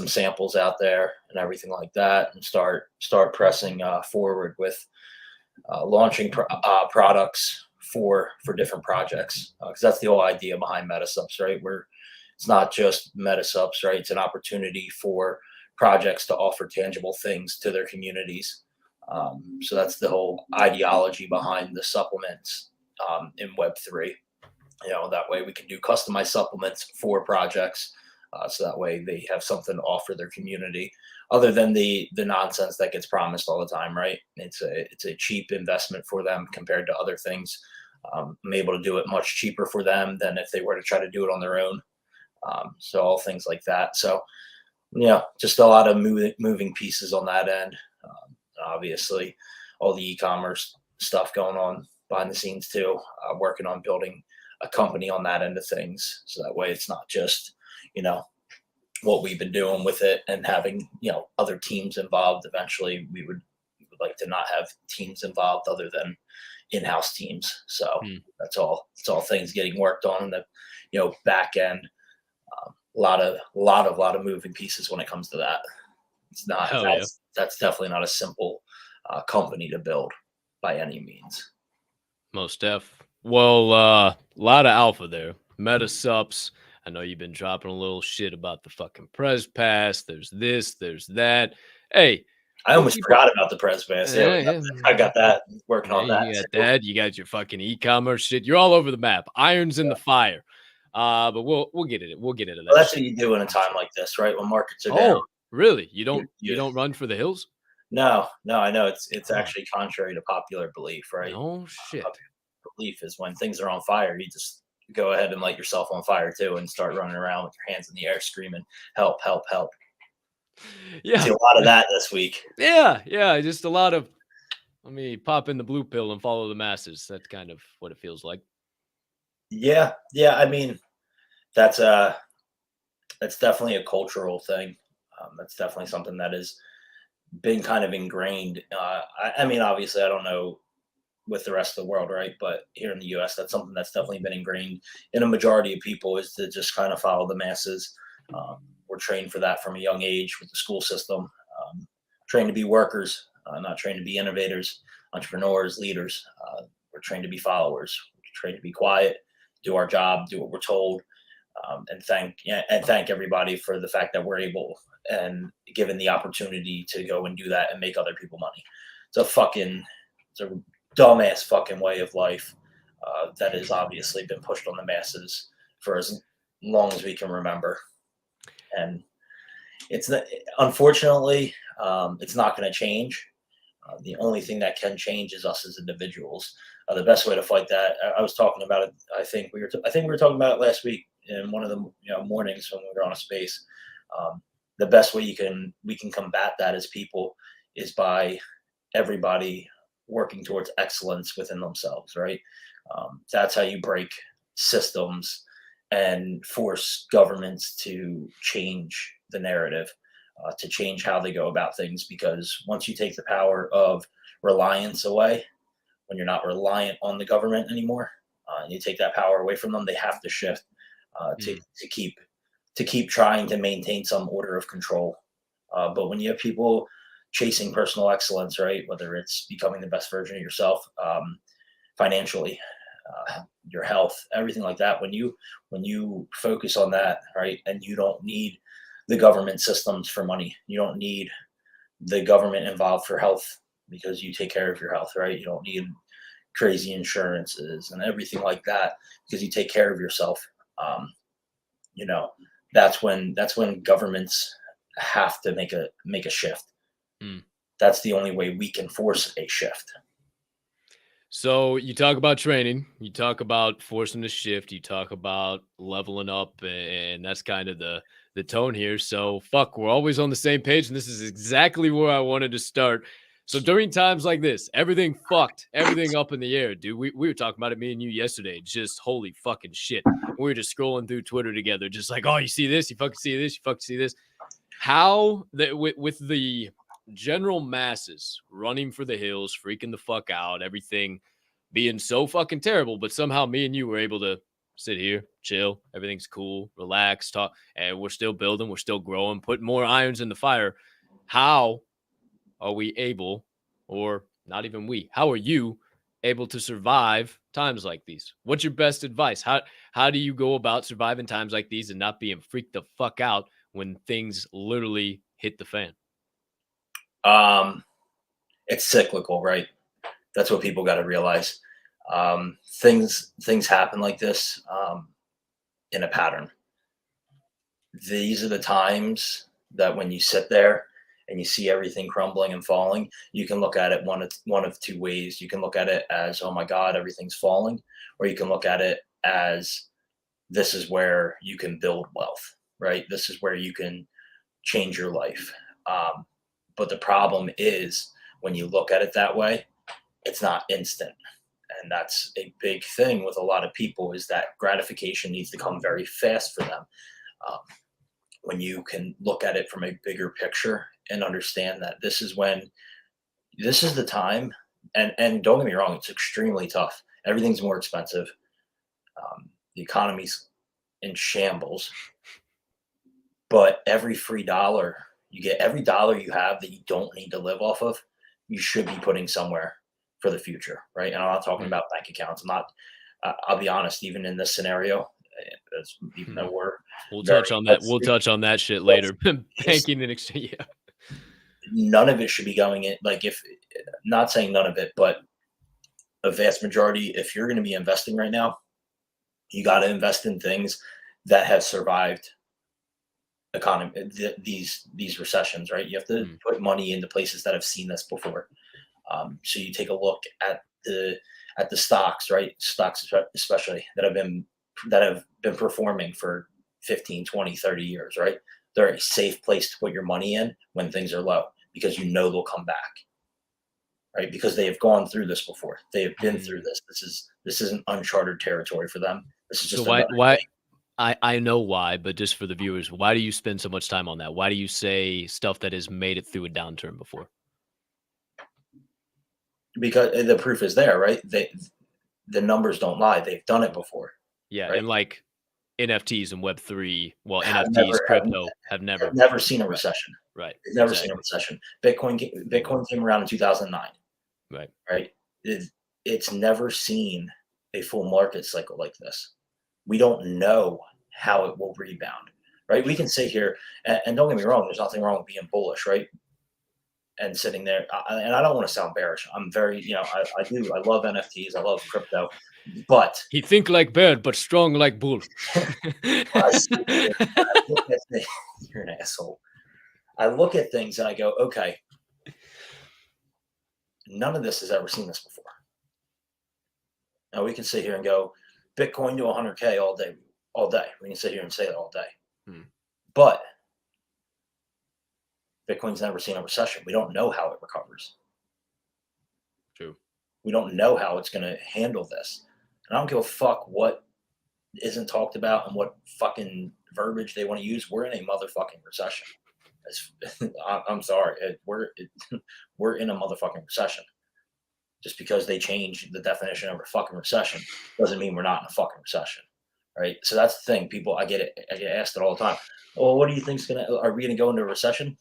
S4: samples out there and everything like that, and start pressing forward with launching products for different projects, because that's the whole idea behind MetaSubs, right? It's not just MetaSubs, right? It's an opportunity for projects to offer tangible things to their communities. So that's the whole ideology behind the supplements in Web3. That way we can do customized supplements for projects. So that way they have something to offer their community, other than the nonsense that gets promised all the time, right? It's a cheap investment for them compared to other things. I'm able to do it much cheaper for them than if they were to try to do it on their own. So all things like that. So just a lot of moving pieces on that end. Obviously, all the e-commerce stuff going on behind the scenes too. Working on building a company on that end of things, so that way it's not just what we've been doing with it and having other teams involved. Eventually we would like to not have teams involved other than in-house teams. So that's all things getting worked on in the back end. A lot of moving pieces when it comes to that. It's not that's definitely not a simple company to build by any means.
S1: Most def. Well, a lot of alpha there. Meta subs. I know you've been dropping a little shit about the fucking Prez Pass. There's this, there's that. Hey,
S4: I almost forgot about the Prez Pass. Yeah, I got that, working on that.
S1: You got that. You got your fucking e-commerce shit. You're all over the map. Irons in the fire. But we'll get into that.
S4: Well, that's what you do in a time like this, right? When markets are down.
S1: Really? You don't run for the hills?
S4: No. I know it's actually contrary to popular belief, right?
S1: Oh shit.
S4: Popular belief is when things are on fire, you just go ahead and light yourself on fire too, and start running around with your hands in the air screaming, "Help, help, help."
S1: Yeah.
S4: See a lot of that this week.
S1: Yeah. Just a lot of, let me pop in the blue pill and follow the masses. That's kind of what it feels like.
S4: Yeah. I mean, that's definitely a cultural thing. That's definitely something that has been kind of ingrained. I mean, obviously, I don't know with the rest of the world, right? But here in the U.S., that's something that's definitely been ingrained in a majority of people, is to just kind of follow the masses. We're trained for that from a young age with the school system. Trained to be workers, not trained to be innovators, entrepreneurs, leaders. We're trained to be followers. We're trained to be quiet, do our job, do what we're told, and thank everybody for the fact that we're able and given the opportunity to go and do that and make other people money. It's a dumbass fucking way of life that has obviously been pushed on the masses for as long as we can remember. And it's not, unfortunately, it's not going to change. The only thing that can change is us as individuals. The best way to fight that, I was talking about it. I think we were talking about it last week in one of the mornings when we were on a space. The best way we can combat that as people is by everybody working towards excellence within themselves, right? That's how you break systems and force governments to change the narrative, to change how they go about things. Because once you take the power of reliance away, when you're not reliant on the government anymore, and you take that power away from them, they have to shift to keep trying to maintain some order of control. But when you have people chasing personal excellence, right, whether it's becoming the best version of yourself, financially, your health, everything like that, when you focus on that, right, and you don't need the government systems for money, you don't need the government involved for health because you take care of your health, right? You don't need crazy insurances and everything like that because you take care of yourself. That's when governments have to make a shift. That's the only way we can force a shift.
S1: So you talk about training, you talk about forcing the shift, you talk about leveling up, and that's kind of the tone here. So we're always on the same page, and this is exactly where I wanted to start. So during times like this, everything up in the air, dude. We were talking about it, me and you, yesterday. Just holy fucking shit. We were just scrolling through Twitter together, just like, oh, you see this? You fucking see this? You fucking see this? How that with the general masses running for the hills, freaking the fuck out, everything being so fucking terrible, but somehow me and you were able to sit here, chill, everything's cool, relax, talk, and we're still building, we're still growing, putting more irons in the fire. How are we able, or not even we, how are you able to survive times like these? What's your best advice? How do you go about surviving times like these and not being freaked the fuck out when things literally hit the fan?
S4: It's cyclical, right? That's what people got to realize. Things happen like this in a pattern. These are the times that when you sit there and you see everything crumbling and falling, you can look at it one of two ways. You can look at it as, oh my God, everything's falling, or you can look at it as this is where you can build wealth, right? This is where you can change your life. But the problem is when you look at it that way, it's not instant. And that's a big thing with a lot of people, is that gratification needs to come very fast for them. When you can look at it from a bigger picture and understand that this is the time, and don't get me wrong, it's extremely tough. Everything's more expensive. The economy's in shambles, but every dollar you have that you don't need to live off of, you should be putting somewhere for the future, right? And I'm not talking about bank accounts. I'll be honest, even in this scenario, even though
S1: we'll touch on that. We'll touch on that shit later. Banking and exchange. Yeah.
S4: None of it should be going in. Like, if not saying none of it, but a vast majority, if you're going to be investing right now, you got to invest in things that have survived these recessions, right? You have to put money into places that have seen this before. So you take a look at the stocks, right? Stocks especially that have been performing for 15, 20, 30 years, right? They're a safe place to put your money in when things are low, because they'll come back, right? Because they have gone through this before. They have been through this. This isn't uncharted territory for them. This is just
S1: why I know why, but just for the viewers, why do you spend so much time on that? Why do you say stuff that has made it through a downturn before?
S4: Because the proof is there, right? The numbers don't lie. They've done it before.
S1: Yeah,
S4: right?
S1: And like NFTs and Web3, NFTs, crypto have
S4: never seen a recession.
S1: Right.
S4: They've never seen a recession. Bitcoin came around in 2009.
S1: Right.
S4: Right. It's never seen a full market cycle like this. We don't know how it will rebound. right? We can sit here and don't get me wrong, there's nothing wrong with being bullish, right? And sitting there, and I don't want to sound bearish. I'm very, I love NFTs, I love crypto, but
S1: He think like bear, but strong like bull.
S4: I sit here, I look at things, you're an asshole. I look at things and I go, okay, none of this has ever seen this before. Now we can sit here and go, Bitcoin to 100K all day. We can sit here and say that all day. But Bitcoin's never seen a recession. We don't know how it recovers.
S1: True.
S4: We don't know how it's going to handle this. And I don't give a fuck what isn't talked about and what fucking verbiage they want to use. We're in a motherfucking recession. I'm sorry. We're in a motherfucking recession. Just because they change the definition of a fucking recession doesn't mean we're not in a fucking recession, right? So that's the thing. People, I get asked it all the time. Well, what do you think's are we gonna go into a recession?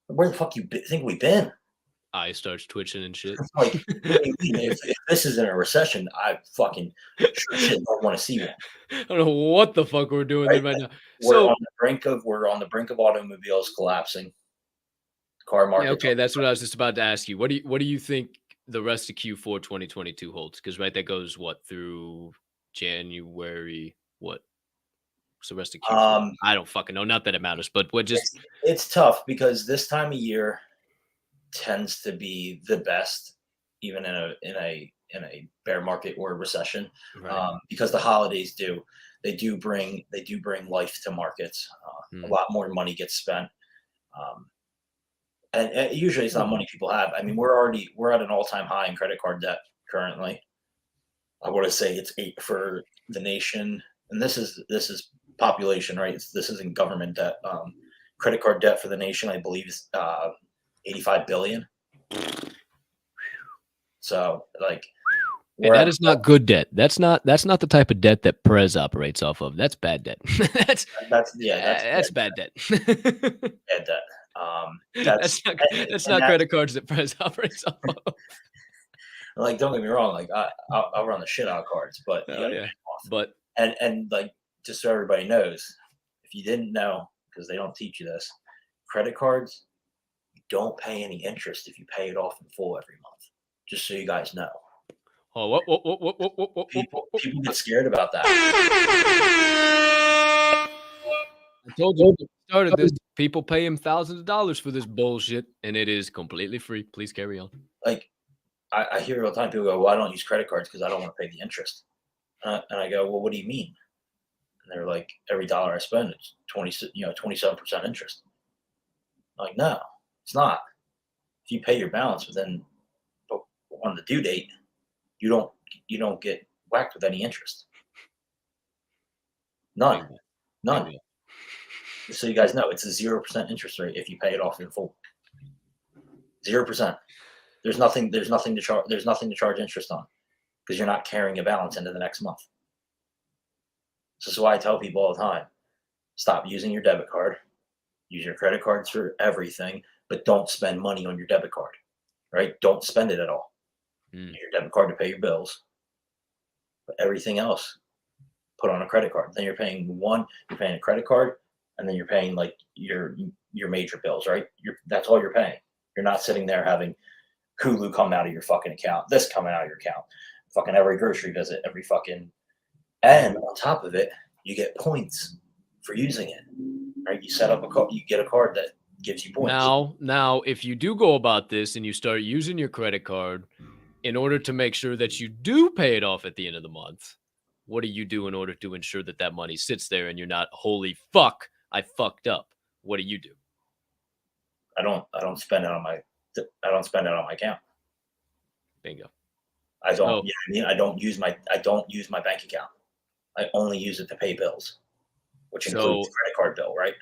S4: Where the fuck you think we've been?
S1: Eye starts twitching and shit.
S4: Like, if this is in a recession, I fucking sure shit don't want to see one.
S1: I don't know what the fuck we're doing right now.
S4: We're on the brink of automobiles collapsing. Car market.
S1: Yeah, okay, that's what I was just about to ask you. What do you think the rest of Q4 2022 holds? Because right, that goes what through January? What's the rest of Q4? I don't fucking know. Not that it matters, but what just
S4: it's tough because this time of year tends to be the best, even in a bear market or a recession,
S1: right.
S4: Because the holidays do bring life to markets. A lot more money gets spent. And usually it's not money people have. I mean, we're at an all-time high in credit card debt currently. I want to say it's 8 for the nation, and this is population, right? This isn't government debt. Credit card debt for the nation, I believe, is 85 billion. So, like,
S1: and that is not good debt. That's not the type of debt that Prez operates off of. That's bad debt. that's bad debt.
S4: Bad debt.
S1: That's not credit cards that Prez operates off of.
S4: Like, don't get me wrong. Like, I'll run the shit out of cards, but
S1: but
S4: and like, just so everybody knows, if you didn't know, because they don't teach you this, credit cards, you don't pay any interest if you pay it off in full every month. Just so you guys know.
S1: Oh, what?
S4: People get scared about that.
S1: I told you started this. People pay him thousands of dollars for this bullshit, and it is completely free. Please carry on.
S4: Like, I hear all the time people go, "Well, I don't use credit cards because I don't want to pay the interest." And I go, "Well, what do you mean?" And they're like, "Every dollar I spend, it's 27% interest." I'm like, no, it's not. If you pay your balance within on the due date, you don't get whacked with any interest. None. Just so you guys know, it's a 0% interest rate if you pay it off in full. 0%. There's nothing to charge. There's nothing to charge interest on because you're not carrying a balance into the next month. So this is why I tell people all the time: stop using your debit card. Use your credit cards for everything, but don't spend money on your debit card. Right? Don't spend it at all. Use your debit card to pay your bills, but everything else, put on a credit card. Then you're paying a credit card, and then you're paying like your major bills, right? That's all you're paying. You're not sitting there having Hulu come out of your fucking account, this coming out of your account, fucking every grocery visit, every fucking, and on top of it, you get points for using it, right? You set up you get a card that gives you points.
S1: Now, if you do go about this and you start using your credit card in order to make sure that you do pay it off at the end of the month, what do you do in order to ensure that that money sits there and you're not, holy fuck, I fucked up? What do you do?
S4: I don't spend it on my account.
S1: Bingo.
S4: I don't. I don't use my bank account. I only use it to pay bills, which includes credit card bill, right?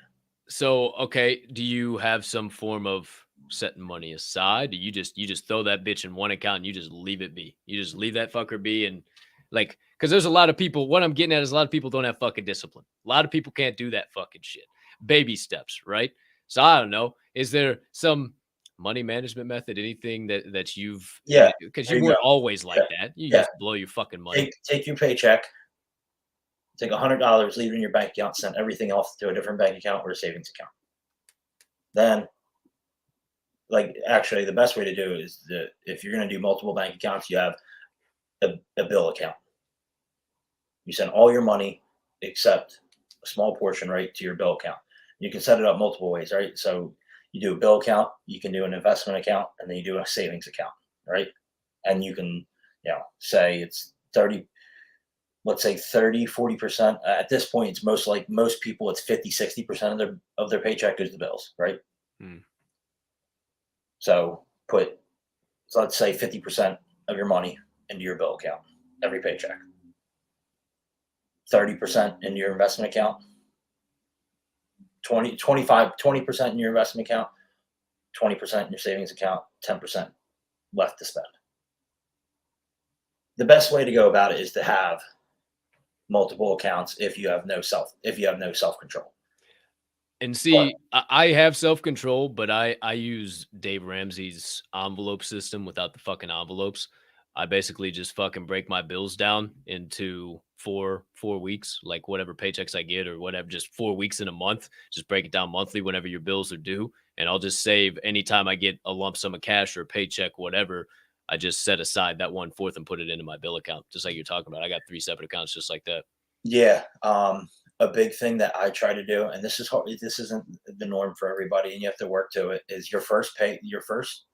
S1: So, okay, do you have some form of setting money aside? Do you just throw that bitch in one account and you just leave it be? You just leave that fucker be, and like, because there's a lot of people. What I'm getting at is a lot of people don't have fucking discipline. A lot of people can't do that fucking shit. Baby steps, right? So I don't know. Is there some money management method? Anything that you've because you weren't always like that. You just blow your fucking money.
S4: Take your paycheck, Take $100, leave it in your bank account, send everything off to a different bank account or a savings account. Then, like, actually, the best way to do it is if you're going to do multiple bank accounts, you have a bill account. You send all your money except a small portion right to your bill account. You can set it up multiple ways, right? So you do a bill account, you can do an investment account, and then you do a savings account, right? And you can, say it's 30, let's say 30, 40%. At this point, it's most people, it's 50, 60% of their paycheck goes to bills, right? So let's say 50% of your money into your bill account every paycheck. 30% in your investment account, 20% in your investment account, 20% in your savings account, 10% left to spend. The best way to go about it is to have multiple accounts if you have no self-control.
S1: And see, I have self-control, but I use Dave Ramsey's envelope system without the fucking envelopes. I basically just fucking break my bills down into four weeks, like whatever paychecks I get or whatever, just 4 weeks in a month. Just break it down monthly whenever your bills are due. And I'll just save anytime I get a lump sum of cash or a paycheck, whatever. I just set aside that 1/4 and put it into my bill account, just like you're talking about. I got 3 separate accounts just like that.
S4: Yeah. A big thing that I try to do, and this is hard, this isn't the norm for everybody, and you have to work to it, is your first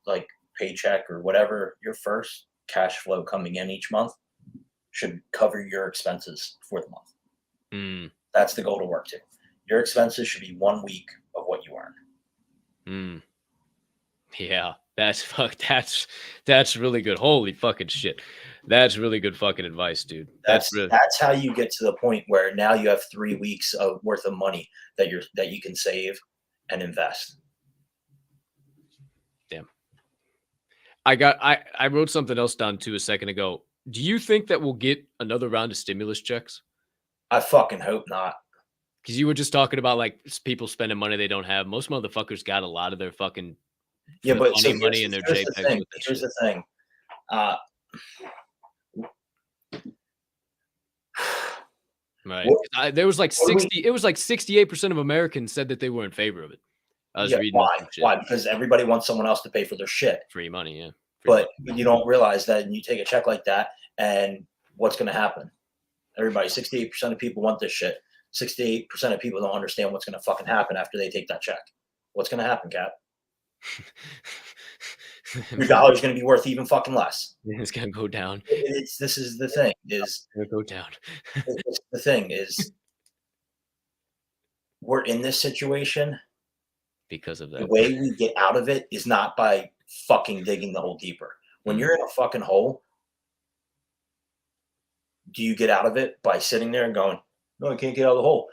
S4: like paycheck or whatever, your first cash flow coming in each month should cover your expenses for the month. That's the goal to work to. Your expenses should be 1 week of what you earn.
S1: Yeah, that's really good. Holy fucking shit. That's really good fucking advice, dude.
S4: That's how you get to the point where now you have 3 weeks of worth of money that you can save and invest.
S1: Damn. I wrote something else down too a second ago. Do you think that we'll get another round of stimulus checks?
S4: I fucking hope not.
S1: Because you were just talking about like people spending money they don't have. Most motherfuckers got a lot of their fucking money in their JPEGs.
S4: Here's the thing.
S1: Right. There was like 60. It was like 68% of Americans said that they were in favor of it. I was reading.
S4: Why? Because everybody wants someone else to pay for their shit.
S1: Free money, yeah.
S4: But you don't realize that, and you take a check like that, and what's going to happen? 68% of people want this shit. 68% of people don't understand what's going to fucking happen after they take that check. What's going to happen, Cap? Your dollar's going to be worth even fucking less.
S1: It's going to go down.
S4: This is the thing.
S1: It's going to go down.
S4: The thing is, we're in this situation
S1: because of that.
S4: The way we get out of it is not by fucking digging the hole deeper. When you're in a fucking hole, do you get out of it by sitting there and going, no, I can't get out of the hole.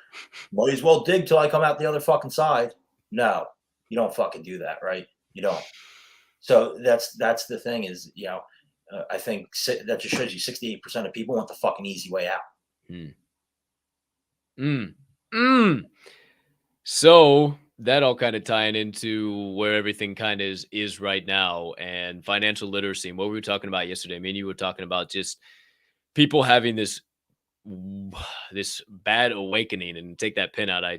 S4: Might as well dig till I come out the other fucking side. No, you don't fucking do that, right? You don't. So that's the thing is, I think that just shows you 68% of people want the fucking easy way out.
S1: So that all kind of tying into where everything kind of is right now and financial literacy and what we were talking about yesterday. I mean, you were talking about just people having this bad awakening, and take that pin out. I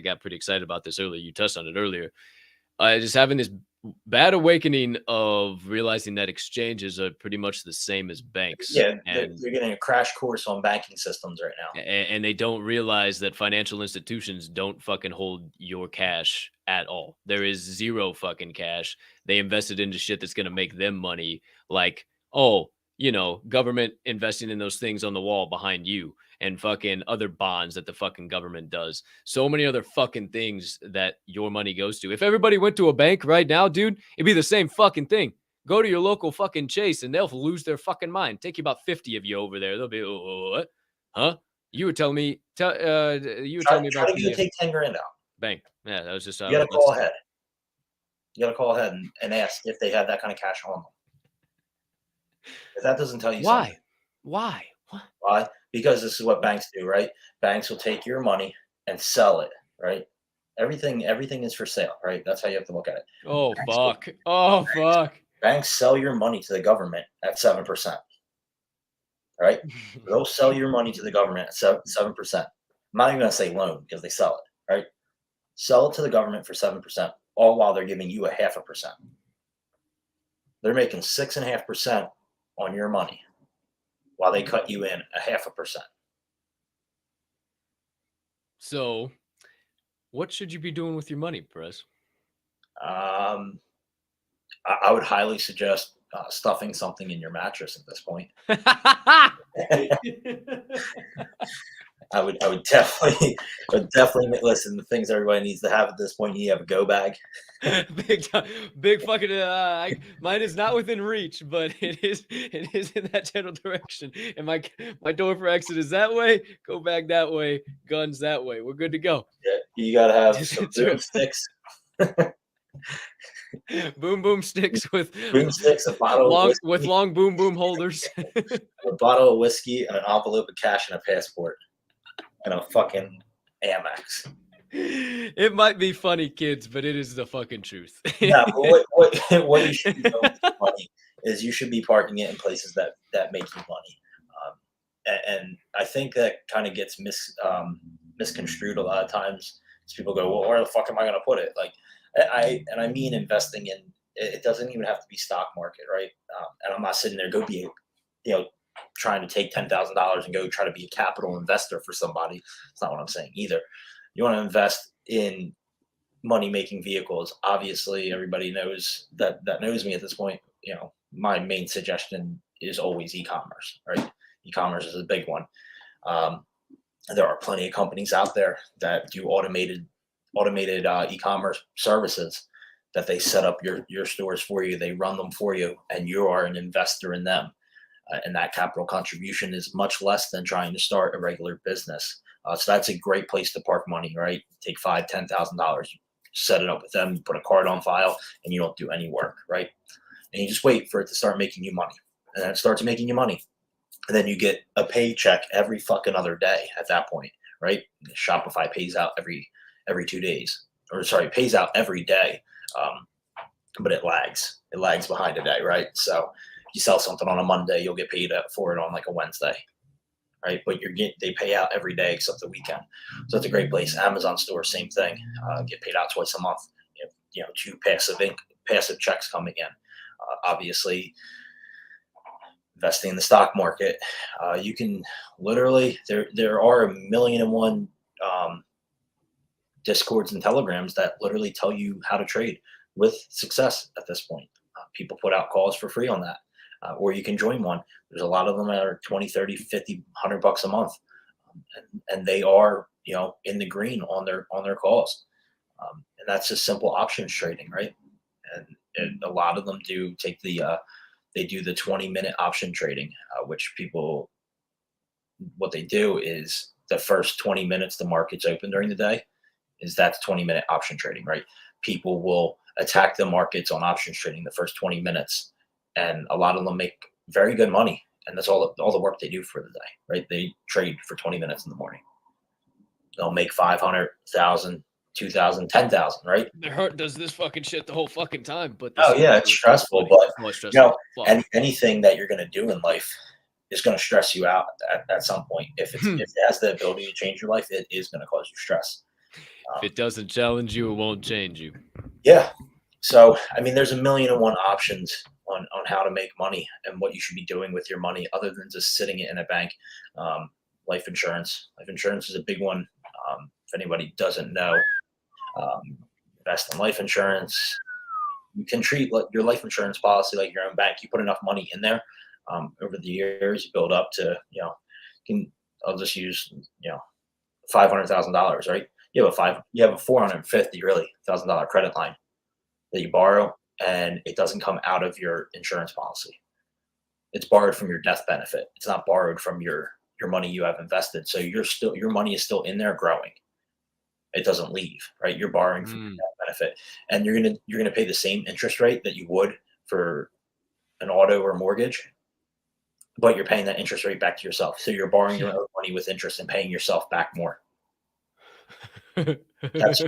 S1: got pretty excited about this earlier. You touched on it earlier. Just having this bad awakening of realizing that exchanges are pretty much the same as banks.
S4: Yeah, and they're getting a crash course on banking systems right now.
S1: And they don't realize that financial institutions don't fucking hold your cash at all. There is zero fucking cash. They invested into shit that's going to make them money. Like, government investing in those things on the wall behind you and fucking other bonds that the fucking government does. So many other fucking things that your money goes to. If everybody went to a bank right now, dude, it'd be the same fucking thing. Go to your local fucking Chase and they'll lose their fucking mind. Take you about 50 of you over there. They'll be, what? Huh? You were telling me, about
S4: take 10 grand out.
S1: Bank. Yeah, that was just.
S4: You got to call ahead. You got to call ahead and ask if they have that kind of cash on them. If that doesn't tell you something.
S1: Why?
S4: Because this is what banks do, right? Banks will take your money and sell it, right? Everything is for sale, right? That's how you have to look at it.
S1: Oh, fuck. Fuck.
S4: Banks sell your money to the government at 7%. right? They'll sell your money to the government at 7%. I'm not even going to say loan because they sell it, right? Sell it to the government for 7%, all while they're giving you a 0.5%. They're making 6.5% on your money while they cut you in a 0.5%.
S1: So, what should you be doing with your money, Prez?
S4: I would highly suggest stuffing something in your mattress at this point. I would definitely listen. The things everybody needs to have at this point. You have a go bag.
S1: big fucking. Mine is not within reach, but it is in that general direction. And my door for exit is that way. Go bag that way. Guns that way. We're good to go.
S4: Yeah, you gotta have some boomsticks.
S1: Boom sticks with
S4: Boomsticks, a bottle
S1: long
S4: of
S1: with
S4: whiskey,
S1: long boom holders.
S4: a bottle of whiskey, an envelope of cash, and a passport, and a fucking Amex.
S1: It might be funny, kids, but it is the fucking truth.
S4: Yeah, but what you should be doing with your money is you should be parking it in places that make you money. And I think that kind of gets misconstrued a lot of times. People go, well, where the fuck am I going to put it? Like, I mean investing in it doesn't even have to be stock market, right? And I'm not sitting there trying to take $10,000 and go try to be a capital investor for somebody. It's not what I'm saying either. You want to invest in money making vehicles. Obviously, everybody knows that knows me at this point. My main suggestion is always e-commerce, right? E-commerce is a big one. There are plenty of companies out there that do automated e-commerce services that they set up your stores for you. They run them for you, and you are an investor in them. And that capital contribution is much less than trying to start a regular business. So that's a great place to park money, right? Take $5,000-$10,000, set it up with them, put a card on file, and you don't do any work, right? And you just wait for it to start making you money. And then it starts making you money. And then you get a paycheck every fucking other day at that point, right? Shopify pays out every 2 days, pays out every day. But it lags. It lags behind a day, right? So you sell something on a Monday, you'll get paid for it on like a Wednesday, right? But they pay out every day except the weekend. So it's a great place. Amazon store, same thing. Get paid out twice a month. You have 2 passive checks coming in. Obviously, investing in the stock market, you can literally there are 1,000,001 discords and telegrams that literally tell you how to trade with success at this point. People put out calls for free on that, or you can join one. There's a lot of them that are 20, 30, 50, $100 a month, and they are in the green on their calls, and that's just simple options trading, right? And a lot of them do take they do the 20-minute option trading, which what they do is the first 20 minutes the market's open during the day that's 20-minute option trading, right? People will attack the markets on options trading the first 20 minutes, and a lot of them make very good money, and that's all the work they do for the day, right? They trade for 20 minutes in the morning. They'll make 500,000, 2,000, 10,000, right?
S1: Their heart does this fucking shit the whole fucking time, but
S4: it's stressful. But anything that you're gonna do in life is gonna stress you out at some point. If it has the ability to change your life, it is gonna cause you stress.
S1: If it doesn't challenge you, it won't change you.
S4: Yeah. So I mean, there's 1,000,001 options on how to make money and what you should be doing with your money, other than just sitting it in a bank. Life insurance. Life insurance is a big one. If anybody doesn't know, invest in life insurance. You can treat your life insurance policy like your own bank. You put enough money in there, over the years, you build up to, I'll just use, $500,000, right? You have a $450,000 credit line that you borrow, and it doesn't come out of your insurance policy. It's borrowed from your death benefit. It's not borrowed from your money you have invested. So your money is still in there growing. It doesn't leave, right? You're borrowing from your death benefit, and you're gonna pay the same interest rate that you would for an auto or mortgage, but you're paying that interest rate back to yourself. So you're borrowing your own money with interest and paying yourself back more. That's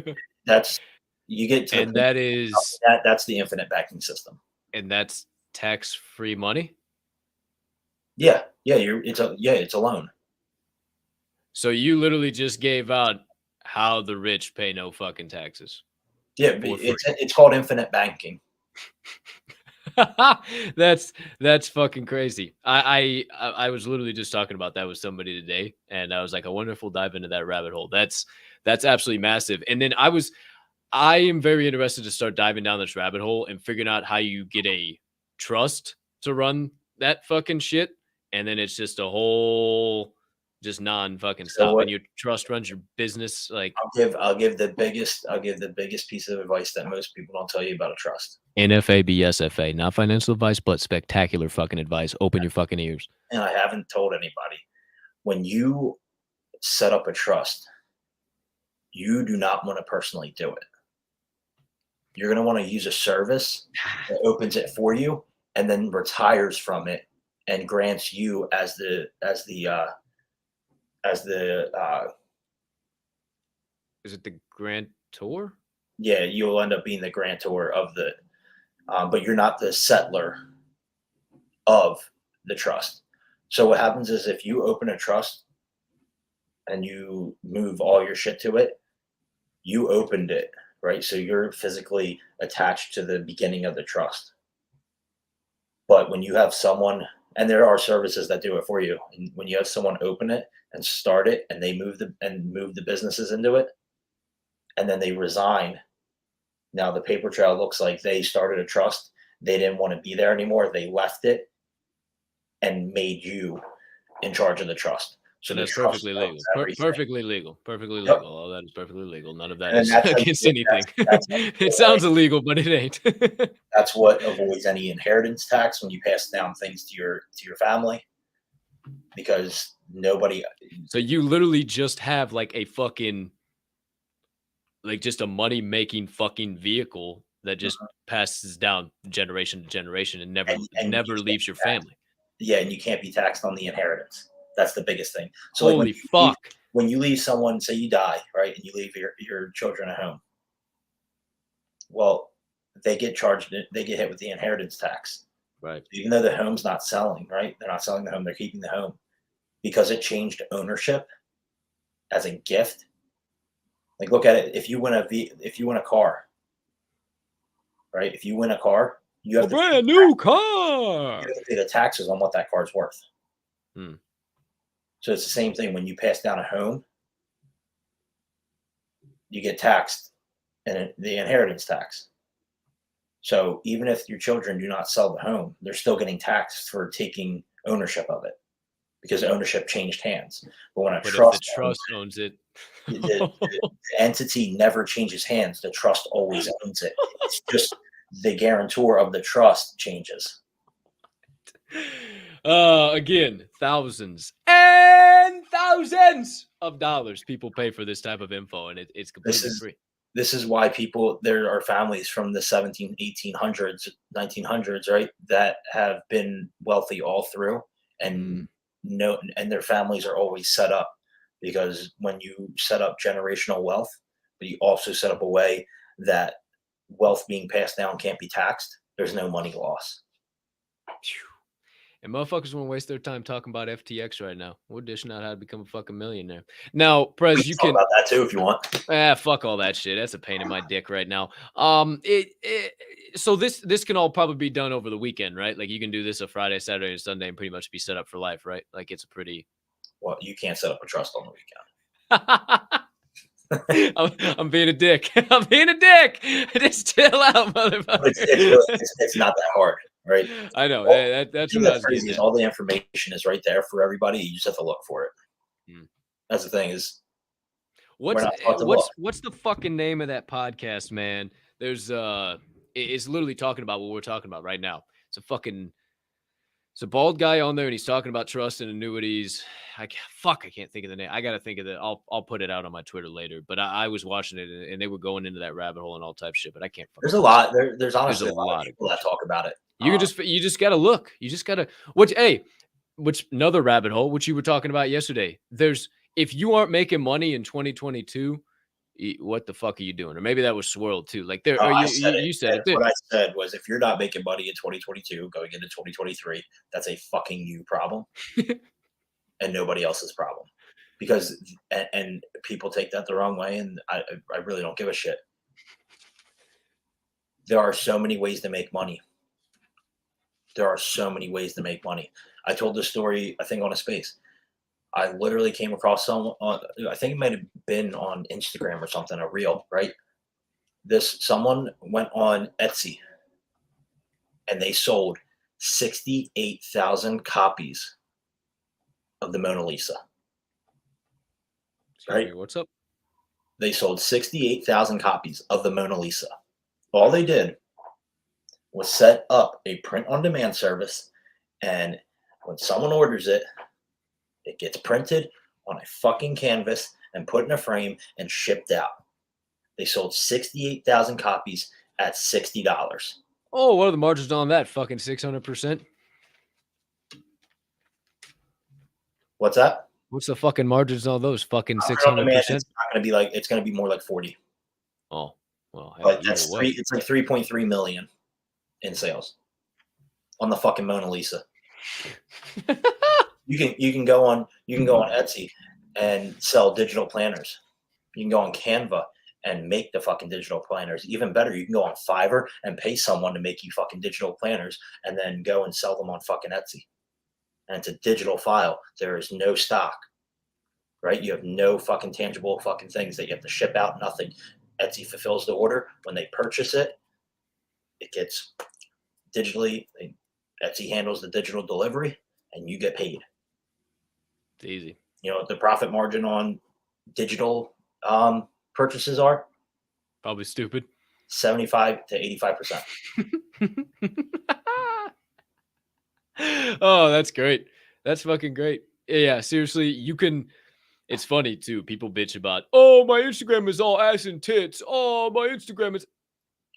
S4: you get to,
S1: and that is
S4: that's the infinite banking system,
S1: and that's tax-free money.
S4: Yeah, it's a loan.
S1: So you literally just gave out how the rich pay no fucking taxes.
S4: Yeah,
S1: For
S4: it's called infinite banking.
S1: That's fucking crazy. I was literally just talking about that with somebody today, and I was like, I wonder if we'll dive into that rabbit hole. That's absolutely massive. And then I am very interested to start diving down this rabbit hole and figuring out how you get a trust to run that fucking shit. And then it's just a whole just non fucking
S4: So
S1: stop.
S4: what
S1: And your trust runs your business. Like
S4: I'll give the biggest piece of advice that most people don't tell you about a trust.
S1: NFA, BSFA, not financial advice, but spectacular fucking advice. Open your fucking ears.
S4: And I haven't told anybody. When you set up a trust, you do not want to personally do it. You're going to want to use a service that opens it for you and then retires from it and grants you as the
S1: Is it the grantor?
S4: yeah, you'll end up being the grantor of the but you're not the settler of the trust. So what happens is if you open a trust and you move all your shit to it, you opened it, right? So you're physically attached to the beginning of the trust. But when you have someone, and there are services that do it for you, and when you have someone open it and start it, and they move the businesses into it, and then they resign, now the paper trail looks like they started a trust. They didn't want to be there anymore. They left it and made you in charge of the trust. So
S1: that's
S4: trust
S1: perfectly
S4: owns
S1: legal.
S4: everything.
S1: Perfectly legal. Perfectly
S4: Yep.
S1: legal. All that is perfectly legal. None of that
S4: And
S1: is
S4: that's how you
S1: against
S4: get-
S1: anything.
S4: that's how you
S1: It
S4: get,
S1: sounds
S4: like,
S1: illegal, but it ain't.
S4: that's what avoids any inheritance tax when you pass down things to your family, because nobody.
S1: So you literally just have like a fucking, like just a money making fucking vehicle that just passes down generation to generation and never
S4: And
S1: never
S4: you
S1: leaves your
S4: can't
S1: family.
S4: Yeah, and you can't be taxed on the inheritance. That's the biggest thing. So like
S1: Holy fuck.
S4: when you leave someone, say you die, right, and you leave your children at home, well, they get hit with the inheritance tax.
S1: Right.
S4: Even though the home's not selling, right? They're not selling the home, they're keeping the home because it changed ownership as a gift. Like look at it. If you win a car, right? If you win a car, you have
S1: A
S4: to
S1: brand new car.
S4: pay the taxes on what that car's worth.
S1: Hmm.
S4: So it's the same thing when you pass down a home, you get taxed and the inheritance tax. So even if your children do not sell the home, they're still getting taxed for taking ownership of it because ownership changed hands. But when a
S1: But
S4: trust,
S1: if the trust owns it,
S4: the entity never changes hands. The trust always owns it. It's just the guarantor of the trust changes.
S1: Again, thousands and thousands of dollars people pay for this type of info, and it's completely free.
S4: This is why there are families from the 1800s, 1900s, right, that have been wealthy all through, and and their families are always set up because when you set up generational wealth, but you also set up a way that wealth being passed down can't be taxed, there's no money loss.
S1: And motherfuckers won't waste their time talking about FTX right now. We're dishing out how to become a fucking millionaire. Now, Prez, you
S4: Talk
S1: can
S4: about that too if you want.
S1: fuck all that shit. That's a pain in my dick right now. So this can all probably be done over the weekend, right? Like you can do this a Friday, Saturday, and Sunday, and pretty much be set up for life, right? Like it's a pretty.
S4: Well, you can't set up a trust on the weekend.
S1: I'm being a dick. I'm being a dick. Just chill out, motherfucker.
S4: It's not that hard, right?
S1: I know. That's what I was getting at.
S4: All the information is right there for everybody. You just have to look for it.
S1: Hmm.
S4: That's the thing is,
S1: what's the fucking name of that podcast, man? There's it's literally talking about what we're talking about right now. It's a bald guy on there, and he's talking about trust and annuities. I can't think of the name. I gotta think of it. I'll put it out on my Twitter later. But I was watching it, and they were going into that rabbit hole and all type of shit. But I can't.
S4: There's a lot. There's honestly a lot of people that talk about it.
S1: You just gotta look. You just gotta which another rabbit hole, which you were talking about yesterday. If you aren't making money in 2022, what the fuck are you doing? Or maybe that was swirled too. Like there,
S4: No,
S1: or
S4: I
S1: you
S4: said
S1: you said it.
S4: What I said was, if you're not making money in 2022 going into 2023, that's a fucking you problem and nobody else's problem. Because and people take that the wrong way, and I really don't give a shit. There are so many ways to make money. There are so many ways to make money. I told this story, I think, on a space. I literally came across someone on, I think it might have been on Instagram or something, a reel, right? Someone went on Etsy and they sold 68,000 copies of the Mona Lisa. Right?
S1: What's up?
S4: They sold 68,000 copies of the Mona Lisa. All they did was set up a print on demand service, and when someone orders it, it gets printed on a fucking canvas and put in a frame and shipped out. They sold 68,000 copies at $60.
S1: Oh, what are the margins on that? Fucking 600%.
S4: What's that?
S1: What's the fucking margins on those? Fucking 600%.
S4: It's not going to be like, it's going to be more like 40.
S1: Oh, well,
S4: But that's it's like 3.3 million in sales on the fucking Mona Lisa. You can go on Etsy and sell digital planners. You can go on Canva and make the fucking digital planners. Even better, you can go on Fiverr and pay someone to make you fucking digital planners and then go and sell them on fucking Etsy. And it's a digital file. There is no stock, right? You have no fucking tangible fucking things that you have to ship out, nothing. Etsy fulfills the order. When they purchase it, it gets digitally, Etsy handles the digital delivery and you get paid.
S1: It's easy.
S4: You know what the profit margin on digital purchases are?
S1: Probably stupid.
S4: 75 to 85%.
S1: Oh, that's great. That's fucking great. Yeah, seriously, you can. It's funny too. People bitch about, oh, my Instagram is all ass and tits. Oh, my Instagram is.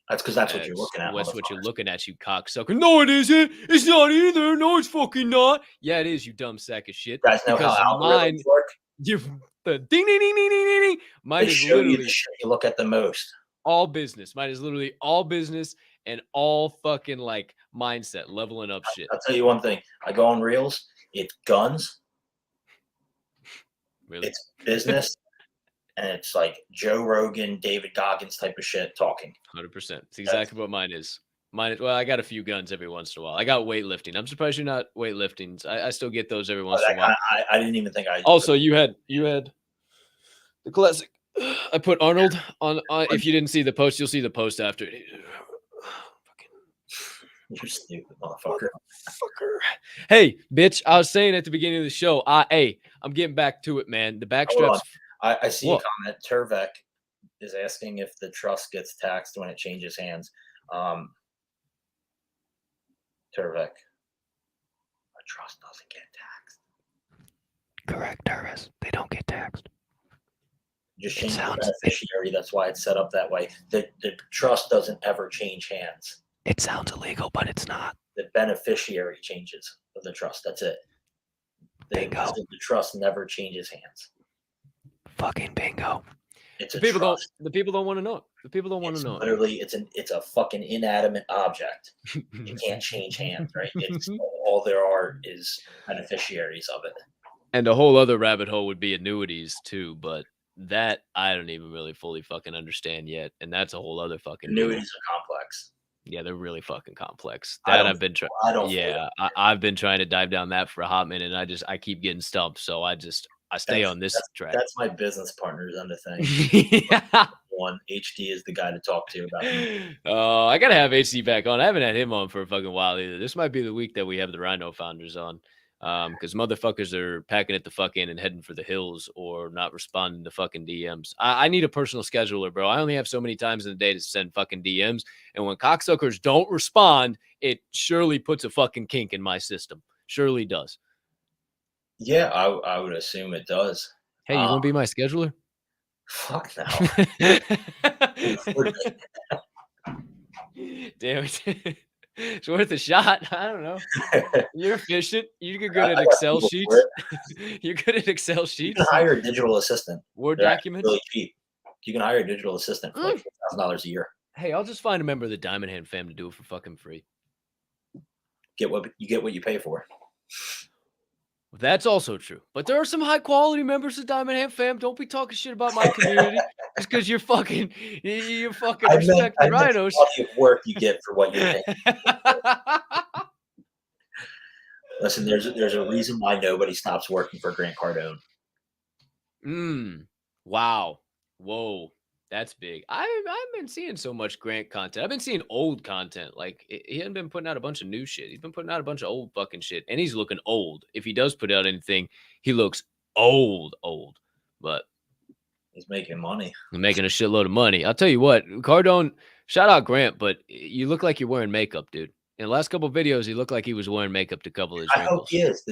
S4: That's because that's what you're looking at.
S1: That's what you're looking at, you cocksucker. No, it isn't. It's not either. No, it's fucking not. Yeah, it is, you dumb sack of shit.
S4: You guys know
S1: because
S4: how algorithms work?
S1: The ding, ding, ding, ding, ding, ding. Mine
S4: They
S1: is
S4: show you
S1: literally
S4: the shit you look at the most.
S1: all business. Mine is literally all business and all fucking like mindset, leveling up shit.
S4: I'll tell you one thing. I go on Reels. It's guns.
S1: Really?
S4: It's business. And it's like Joe Rogan, David Goggins type of shit talking.
S1: 100%. It's exactly what mine is. Well, I got a few guns every once in a while. I got weightlifting. I'm surprised you're not weightlifting. I still get those every once in a while.
S4: I didn't even think I.
S1: Also, you had the classic. I put Arnold on. If you didn't see the post, you'll see the post after.
S4: You're stupid, motherfucker.
S1: Hey, bitch! I was saying at the beginning of the show. Hey, I'm getting back to it, man. The backstraps.
S4: I see a comment. Turvek is asking if the trust gets taxed when it changes hands. Turvek, a trust doesn't get taxed.
S2: Correct, Terrace. They don't get taxed.
S4: Just change the beneficiary. That's why it's set up that way. The trust doesn't ever change hands.
S2: It sounds illegal, but it's not.
S4: The beneficiary changes of the trust. That's it.
S2: Bingo.
S4: The trust never changes hands.
S2: Fucking bingo.
S4: It's a
S1: The people don't want to know it. The people don't want
S4: It's
S1: to know it.
S4: literally, it's a fucking inanimate object. It can't change hands, right? It's all there are is beneficiaries of it.
S1: And a whole other rabbit hole would be annuities too, but that I don't even really fully fucking understand yet. And that's a whole other fucking deal.
S4: Annuities are complex.
S1: Yeah, they're really fucking complex.
S4: I've been
S1: trying to dive down that for a hot minute, and I keep getting stumped. So I stay on this track.
S4: That's my business partner's end of thing.
S1: Yeah.
S4: One HD is the guy to talk to about it.
S1: Oh, I gotta have HD back on. I haven't had him on for a fucking while either. This might be the week that we have the Rhino founders on. Because motherfuckers are packing it the fuck in and heading for the hills or not responding to fucking DMs. I need a personal scheduler, bro. I only have so many times in the day to send fucking DMs. And when cocksuckers don't respond, it surely puts a fucking kink in my system. Surely does.
S4: Yeah, I would assume it does.
S1: Hey, you want to be my scheduler?
S4: Fuck no.
S1: Damn it. It's worth a shot. I don't know. You're efficient. You're good at Excel sheets. You're good at Excel sheets.
S4: You can hire a digital assistant.
S1: Word
S4: They're
S1: documents.
S4: really cheap. You can hire a digital assistant for like $4,000 a year.
S1: Hey, I'll just find a member of the Diamond Hand fam to do it for fucking free.
S4: Get what you pay for.
S1: That's also true. But there are some high quality members of Diamond Hand fam. Don't be talking shit about my community just because you're fucking Respected Rhinos.
S4: The work you get for what you pay. Listen, there's a reason why nobody stops working for Grant Cardone.
S1: Wow. Whoa. That's big. I've been seeing so much Grant content. I've been seeing old content. Like, he hasn't been putting out a bunch of new shit. He's been putting out a bunch of old fucking shit. And he's looking old. If he does put out anything, he looks old. But
S4: he's making money.
S1: He's making a shitload of money. I'll tell you what, Cardone, shout out Grant, but you look like you're wearing makeup, dude. In the last couple of videos, he looked like he was wearing makeup to cover his wrinkles.
S4: I hope he is.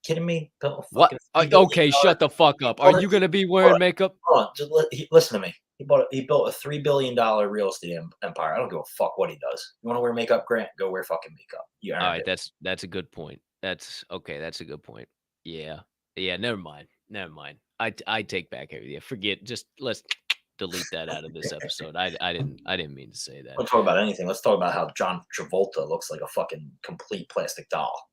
S4: Kidding me?
S1: What? Okay, shut the fuck up. Are you going to be wearing makeup?
S4: Hold on. Just listen to me. He built a $3 billion real estate empire. I don't give a fuck what he does. You want to wear makeup, Grant? Go wear fucking makeup.
S1: All right, that's a good point. That's a good point. Yeah. Never mind. I take back everything. Forget. Just let's delete that out of this episode. I didn't mean to say that.
S4: Don't talk about anything. Let's talk about how John Travolta looks like a fucking complete plastic doll.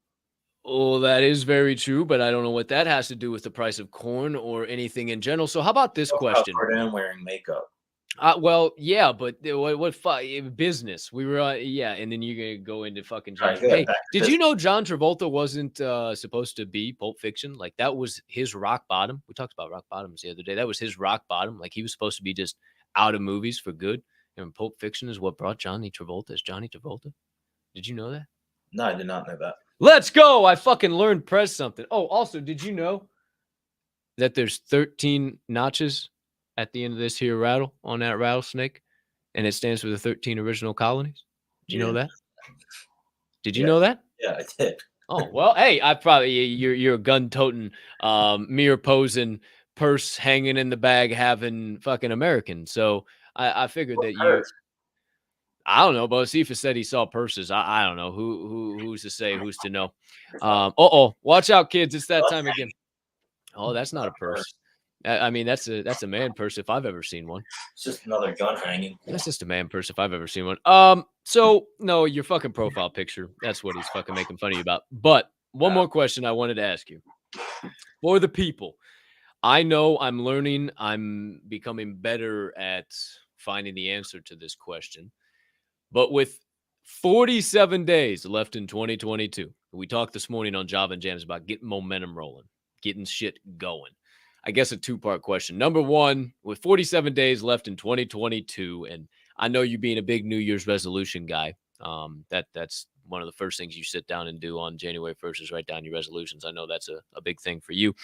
S1: Oh, that is very true, but I don't know what that has to do with the price of corn or anything in general. So how about this question?
S4: Cardone wearing makeup.
S1: Well, yeah, but what business? We were, and then you're gonna go into fucking John.
S4: Right,
S1: hey, did you know John Travolta wasn't supposed to be Pulp Fiction? Like, that was his rock bottom. We talked about rock bottoms the other day. That was his rock bottom. Like, he was supposed to be just out of movies for good. And Pulp Fiction is what brought Johnny Travolta as Johnny Travolta. Did you know that?
S4: No, I did not know that.
S1: Let's go. I fucking learned Prez something. Oh, also, did you know that there's 13 notches at the end of this here rattle on that rattlesnake, and it stands for the 13 original colonies? Did you know that? Did you know that?
S4: Yeah, I did.
S1: Oh, well, hey, I probably you're a gun-toting, mirror-posing, purse hanging in the bag having fucking American. So I figured that you. I don't know, but Sifa said he saw purses. I don't know who's to say, who's to know. Watch out, kids! It's that time again. Oh, that's not a purse. I mean, that's a man purse if I've ever seen one.
S4: It's just another gun hanging.
S1: That's just a man purse if I've ever seen one. So no, your fucking profile picture. That's what he's fucking making fun of you about. But one more question I wanted to ask you for the people. I know I'm learning. I'm becoming better at finding the answer to this question. But with 47 days left in 2022, we talked this morning on Java and Jams about getting momentum rolling, getting shit going. I guess a two-part question. Number one, with 47 days left in 2022, and I know you being a big New Year's resolution guy, that's one of the first things you sit down and do on January 1st is write down your resolutions. I know that's a big thing for you.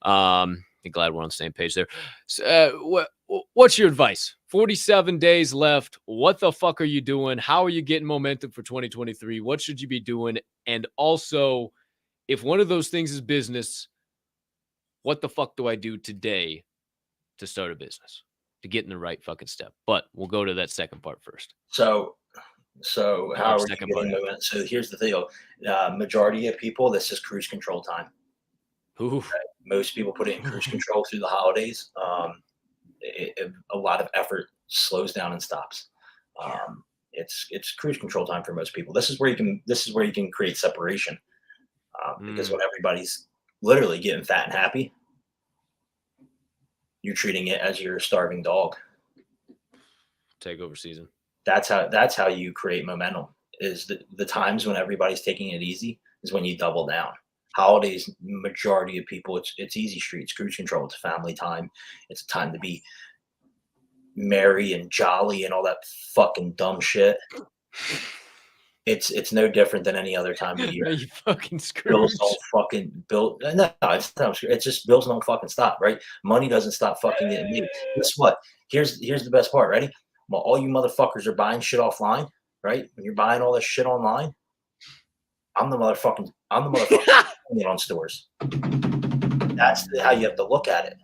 S1: I'm glad we're on the same page there. So, what's your advice? 47 days left. What the fuck are you doing? How are you getting momentum for 2023? What should you be doing? And also, if one of those things is business, what the fuck do I do today to start a business, to get in the right fucking step? But we'll go to that second part first.
S4: So how are you getting momentum? So here's the deal. Majority of people, this is cruise control time.
S1: Ooh.
S4: Most people put it in cruise control through the holidays. A lot of effort slows down and stops. It's cruise control time for most people. This is where you can create separation. Because when everybody's literally getting fat and happy, you're treating it as your starving dog.
S1: Takeover season. That's
S4: how you create momentum. Is the times when everybody's taking it easy is when you double down. Holidays, majority of people, it's easy streets, cruise control. It's family time. It's a time to be merry and jolly and all that fucking dumb shit. It's no different than any other time of year.
S1: You fucking screwed.
S4: Bills don't fucking bill. No, it's just bills don't fucking stop, right? Money doesn't stop fucking getting made. Guess what? Here's the best part. Ready? Well, all you motherfuckers are buying shit offline, right? When you're buying all this shit online, I'm the motherfucking on stores. That's how you have to look at it.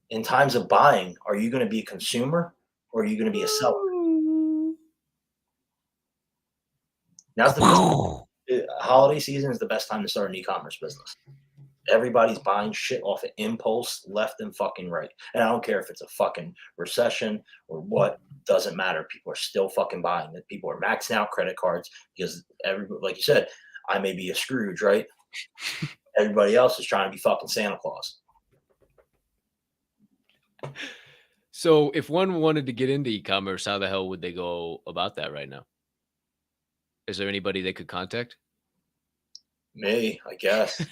S4: In times of buying, are you going to be a consumer or are you going to be a seller? Now's the holiday season is the best time to start an e-commerce business. Everybody's buying shit off of impulse left and fucking right. And I don't care if it's a fucking recession or what, doesn't matter. People are still fucking buying it. People are maxing out credit cards because like you said, I may be a Scrooge, right? Everybody else is trying to be fucking Santa Claus.
S1: So if one wanted to get into e-commerce, how the hell would they go about that right now? Is there anybody they could contact?
S4: Me, I guess.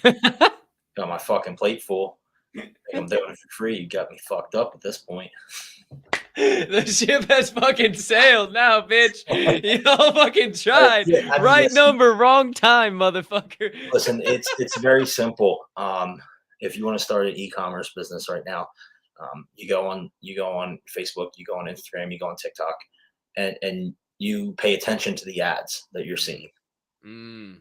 S4: Got my fucking plate full. I'm doing it for free. You got me fucked up at this point.
S1: The ship has fucking sailed now, bitch. Y'all fucking tried. Right
S4: listen,
S1: number, wrong time, motherfucker.
S4: Listen, it's very simple. If you want to start an e-commerce business right now, you go on Facebook, you go on Instagram, you go on TikTok, and you pay attention to the ads that you're seeing. And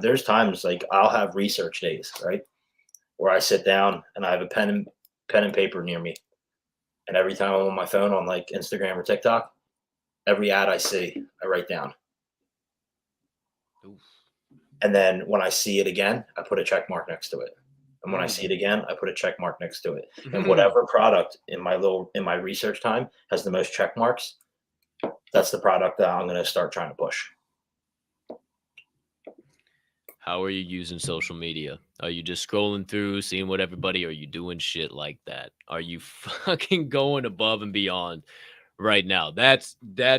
S4: there's times like I'll have research days, right, where I sit down and I have a pen and paper near me, and every time I'm on my phone on like Instagram or TikTok, every ad I see, I write down.
S1: Oof.
S4: And then when I see it again, I put a check mark next to it. And when I see it again, I put a check mark next to it. And whatever product in my research time has the most check marks, that's the product that I'm going to start trying to push.
S1: How are you using social media? Are you just scrolling through, seeing what everybody? Are you doing shit like that? Are you fucking going above and beyond right now? That's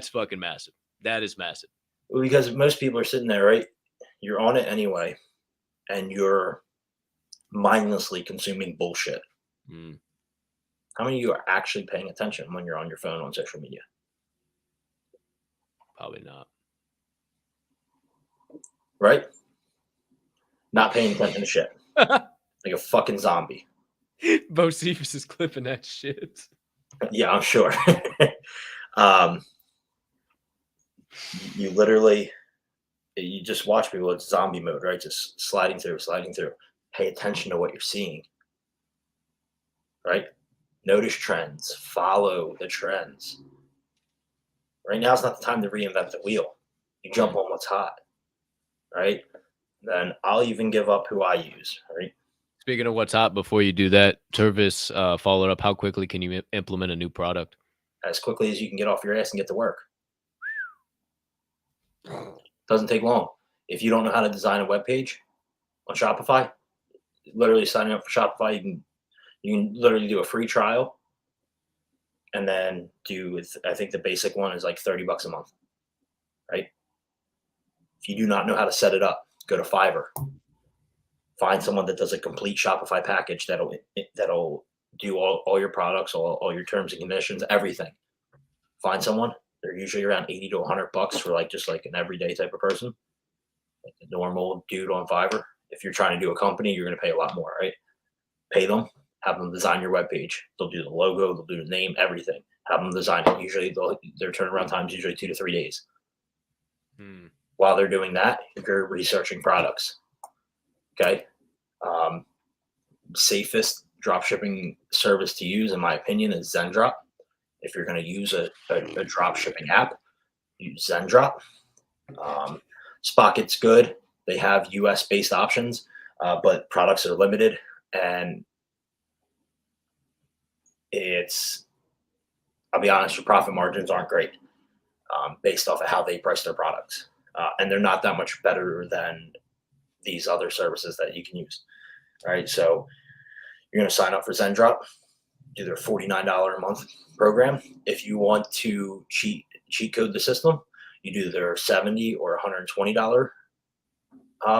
S1: fucking massive. That is massive.
S4: Because most people are sitting there, right? You're on it anyway, and you're mindlessly consuming bullshit. How many of you are actually paying attention when you're on your phone on social media?
S1: Probably not.
S4: Right? Not paying attention to shit. Like a fucking zombie.
S1: Bo Cephas is clipping that shit.
S4: Yeah, I'm sure. You literally, you just watch people. It's zombie mode, right? Just sliding through. Pay attention to what you're seeing, right? Notice trends. Follow the trends. Right now is not the time to reinvent the wheel. You jump on what's hot, right? Then I'll even give up who I use, right?
S1: Speaking of what's hot, before you do that, Tervis followed up. How quickly can you implement a new product?
S4: As quickly as you can get off your ass and get to work. Doesn't take long. If you don't know how to design a web page on Shopify, literally signing up for Shopify, you can literally do a free trial, and then I think the basic one is like $30 a month, right? If you do not know how to set it up, go to Fiverr. Find someone that does a complete Shopify package that'll do all your products, all your terms and conditions, everything. Find someone. They're usually around $80 to $100 for like just like an everyday type of person, like a normal dude on Fiverr. If you're trying to do a company, you're going to pay a lot more, right? Pay them, have them design your webpage. They'll do the logo, they'll do the name, everything. Have them design it. Usually their turnaround time is usually 2 to 3 days. While they're doing that, you're researching products. Okay. Safest drop shipping service to use, in my opinion, is Zendrop. If you're going to use a drop shipping app, use Zendrop. Spocket's good. They have US based options, but products are limited, and I'll be honest, your profit margins aren't great based off of how they price their products. And they're not that much better than these other services that you can use. All right. So you're going to sign up for Zendrop, do their $49 a month program. If you want to cheat code the system, you do their $70 or $120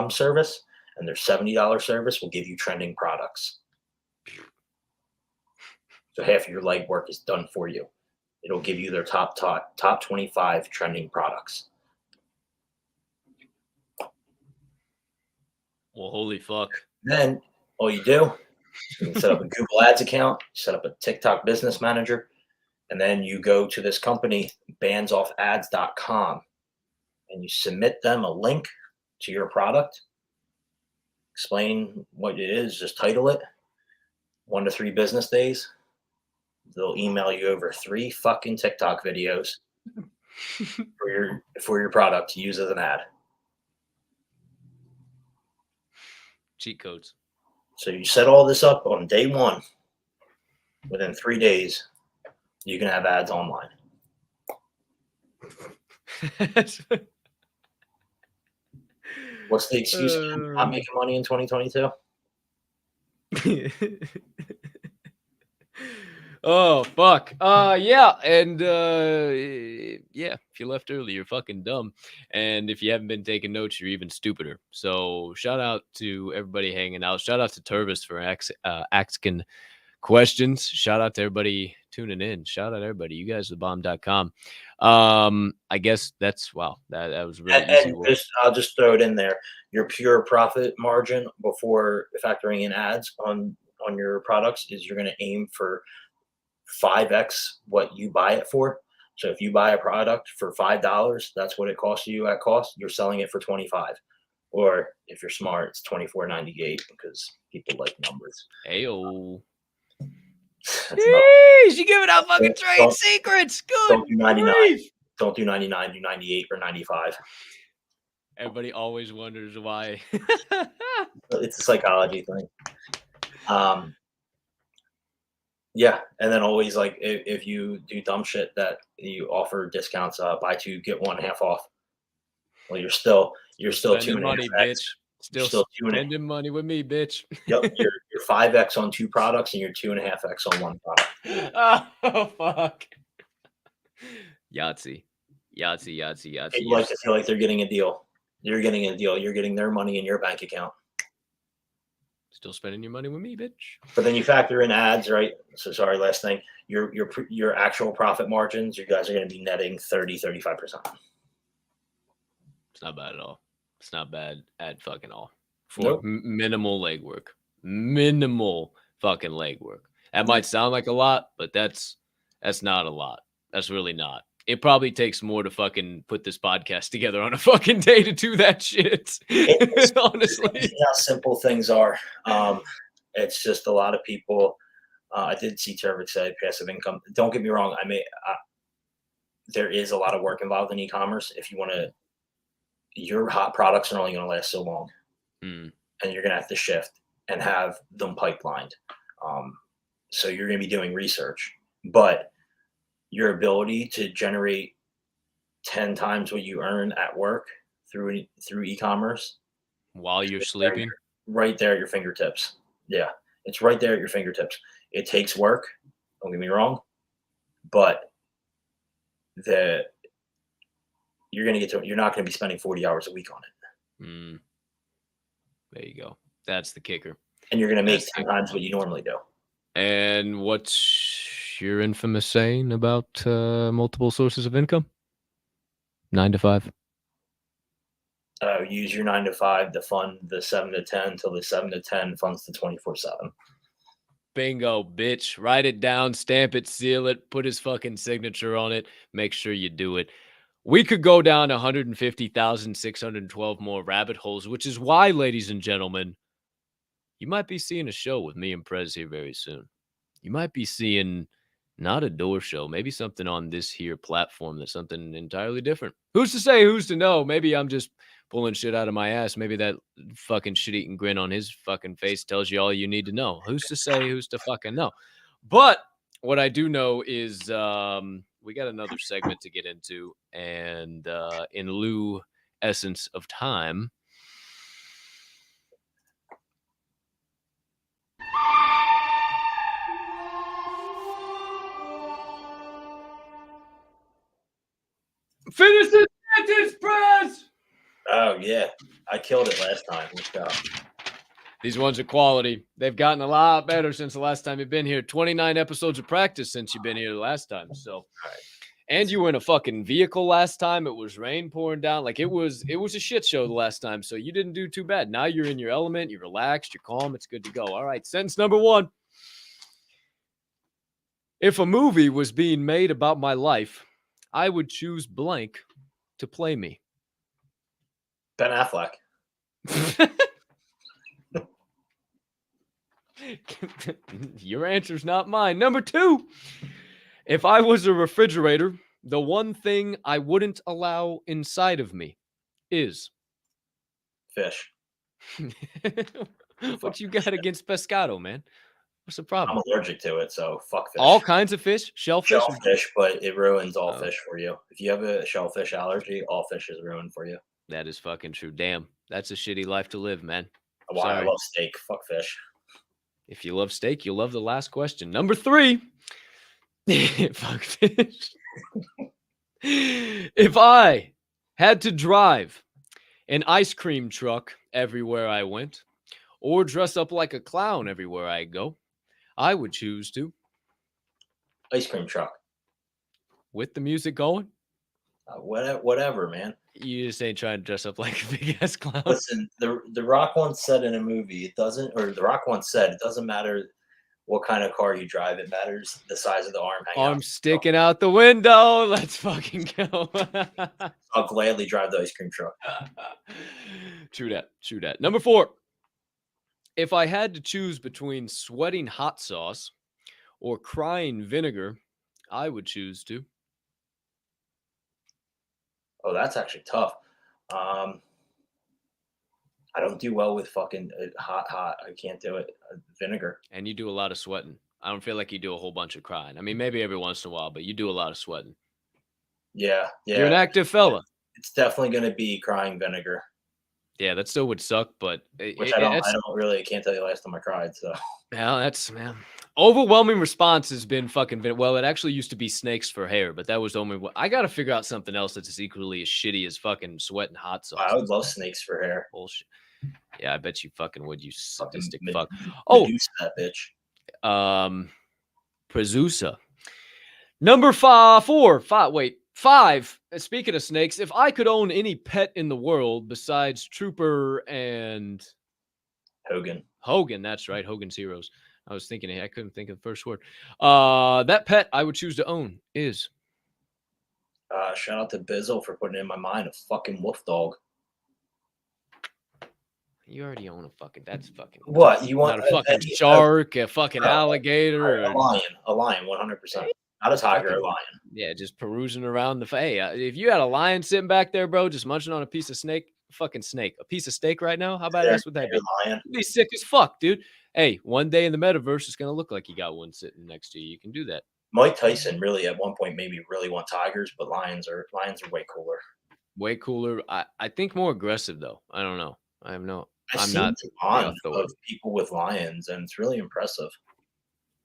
S4: service, and their $70 service will give you trending products. So half of your legwork is done for you. It'll give you their top 25 trending products.
S1: Well, holy fuck.
S4: Then all you do, you can set up a Google Ads account, set up a TikTok business manager, and then you go to this company, bandsofads.com, and you submit them a link to your product. Explain what it is, just title it. 1 to 3 business days. They'll email you over 3 fucking TikTok videos for your product to use as an ad.
S1: Cheat codes.
S4: So you set all this up on day one. Within 3 days, you can have ads online. What's the excuse for not making money in 2022?
S1: Oh fuck. Yeah, and yeah, if you left early, you're fucking dumb. And if you haven't been taking notes, you're even stupider. So shout out to everybody hanging out. Shout out to Turvis for asking questions. Shout out to everybody tuning in. Shout out everybody. You guys are bomb.com. I guess that's wow. That was really easy
S4: And
S1: work.
S4: I'll just throw it in there. Your pure profit margin before factoring in ads on your products is you're going to aim for 5x what you buy it for. So if you buy a product for $5, that's what it costs you at cost. You're selling it for 25, or if you're smart, it's 24.98 because people like numbers.
S1: Ayo.
S4: That's enough.
S1: Jeez, you giving out fucking trade secrets. Good.
S4: Don't do 99.
S1: grief.
S4: Don't do 99. Do 98 or 95.
S1: Everybody always wonders why.
S4: It's a psychology thing. Yeah, and then always like if you do dumb shit that you offer discounts, buy two get one half off. Well, you're still
S1: Spending
S4: 2.5x.
S1: money, bitch. Still
S4: 2.5x.
S1: spending money with me, bitch.
S4: Yep, you're 5x on two products and you're 2.5x on one product.
S1: Oh fuck. Yahtzee.
S4: People like to feel like they're getting a deal. You're getting a deal. You're getting their money in your bank account.
S1: Still spending your money with me, bitch.
S4: But then you factor in ads, right? So sorry, last thing. Your actual profit margins, you guys are going to be netting 35%.
S1: It's not bad at all. It's not bad at fucking all. For
S4: Nope.
S1: minimal legwork. Minimal fucking legwork. That might sound like a lot, but that's not a lot. That's really not. It probably takes more to fucking put this podcast together on a fucking day to do that shit. Honestly.
S4: See how simple things are. It's just a lot of people. I did see Trevor say passive income. Don't get me wrong. There is a lot of work involved in e-commerce. If you want to, your hot products are only going to last so long, and you're going to have to shift and have them pipelined. So you're going to be doing research, but your ability to generate 10 times what you earn at work through e-commerce
S1: while you're sleeping,
S4: right there at your fingertips. Yeah, it's right there at your fingertips. It takes work. Don't get me wrong, but you're not going to be spending 40 hours a week on it.
S1: There you go. That's the kicker.
S4: And you're going to make 10 times what you normally do.
S1: And what's your infamous saying about multiple sources of income? 9 to 5.
S4: Use your 9 to 5 to fund the 7 to 10 till the 7 to 10 funds the 24/7.
S1: Bingo, bitch. Write it down, stamp it, seal it, put his fucking signature on it. Make sure you do it. We could go down 150,612 more rabbit holes, which is why, ladies and gentlemen, you might be seeing a show with me and Prez here very soon. You might be seeing not a door show, maybe something on this here platform that's something entirely different. Who's to say, who's to know? Maybe I'm just pulling shit out of my ass. Maybe that fucking shit-eating grin on his fucking face tells you all you need to know. Who's to say, who's to fucking know? But what I do know is we got another segment to get into, and in lieu essence of time, finish the sentence, Prez!
S4: Oh, yeah. I killed it last time. Let's go.
S1: These ones are quality. They've gotten a lot better since the last time you've been here. 29 episodes of practice since you've been here the last time. So, and you were in a fucking vehicle last time. It was rain pouring down. Like it was a shit show the last time. So you didn't do too bad. Now you're in your element. You're relaxed. You're calm. It's good to go. All right. Sentence number 1. If a movie was being made about my life, I would choose blank to play me.
S4: Ben Affleck.
S1: Your answer's not mine. Number 2. If I was a refrigerator, the one thing I wouldn't allow inside of me is
S4: Fish.
S1: What you got against pescado, man? What's the
S4: I'm
S1: problem?
S4: allergic to it, so fuck fish.
S1: All kinds of fish, shellfish.
S4: Shellfish, but it ruins all
S1: Oh.
S4: fish for you. If you have a shellfish allergy, all fish is ruined for you.
S1: That is fucking true. Damn, that's a shitty life to live, man.
S4: Why I
S1: Sorry.
S4: love steak. Fuck fish.
S1: If you love steak, you'll love the last question. Number 3. Fuck fish. If I had to drive an ice cream truck everywhere I went, or dress up like a clown everywhere I go, I would choose to.
S4: Ice cream truck.
S1: With the music going,
S4: Whatever, man.
S1: you just ain't trying to dress up like a big ass clown.
S4: Listen, the Rock once said in a movie, The Rock once said, it doesn't matter what kind of car you drive, it matters the size of the arm hanging
S1: Arm
S4: out.
S1: sticking out the window. Let's fucking go.
S4: I'll gladly drive the ice cream truck.
S1: True that. True that. Number 4. If I had to choose between sweating hot sauce or crying vinegar, I would choose to.
S4: Oh, that's actually tough. I don't do well with fucking hot. I can't do it. Vinegar.
S1: And you do a lot of sweating. I don't feel like you do a whole bunch of crying. I mean, maybe every once in a while, but you do a lot of sweating.
S4: Yeah.
S1: You're an active fella.
S4: It's definitely going to be crying vinegar.
S1: Yeah, that still would suck, but
S4: Which I don't really can't tell you the last time I cried. So
S1: yeah, that's man. Overwhelming response has been fucking well. It actually used to be snakes for hair, but that was only. I got to figure out something else that's as equally as shitty as fucking sweat and hot sauce.
S4: I would love snakes for hair.
S1: Bullshit. Yeah, I bet you fucking would. You sadistic
S4: Fucking
S1: fuck. Oh,
S4: Medusa that bitch.
S1: Prezusa. Number 5. Speaking of snakes, if I could own any pet in the world besides Trooper and
S4: Hogan.
S1: That's right. Hogan's Heroes. I was thinking, I couldn't think of the first word. That pet I would choose to own is.
S4: Shout out to Bizzle for putting it in my mind, a fucking wolf dog.
S1: You already own a fucking. That's fucking.
S4: What you want?
S1: Not a fucking shark, a fucking alligator,
S4: a lion, 100%. Not a tiger, a lion.
S1: Yeah, just perusing around the. Hey, if you had a lion sitting back there, bro, just munching on a piece of snake, a piece of steak right now. How badass would that be?
S4: Lion.
S1: You'd be sick as fuck, dude. Hey, one day in the metaverse, it's gonna look like you got one sitting next to you. You can do that.
S4: Mike Tyson really at one point maybe really want tigers, but lions are way cooler.
S1: Way cooler. I think more aggressive though. I don't know. I'm not
S4: of people with lions, and it's really impressive.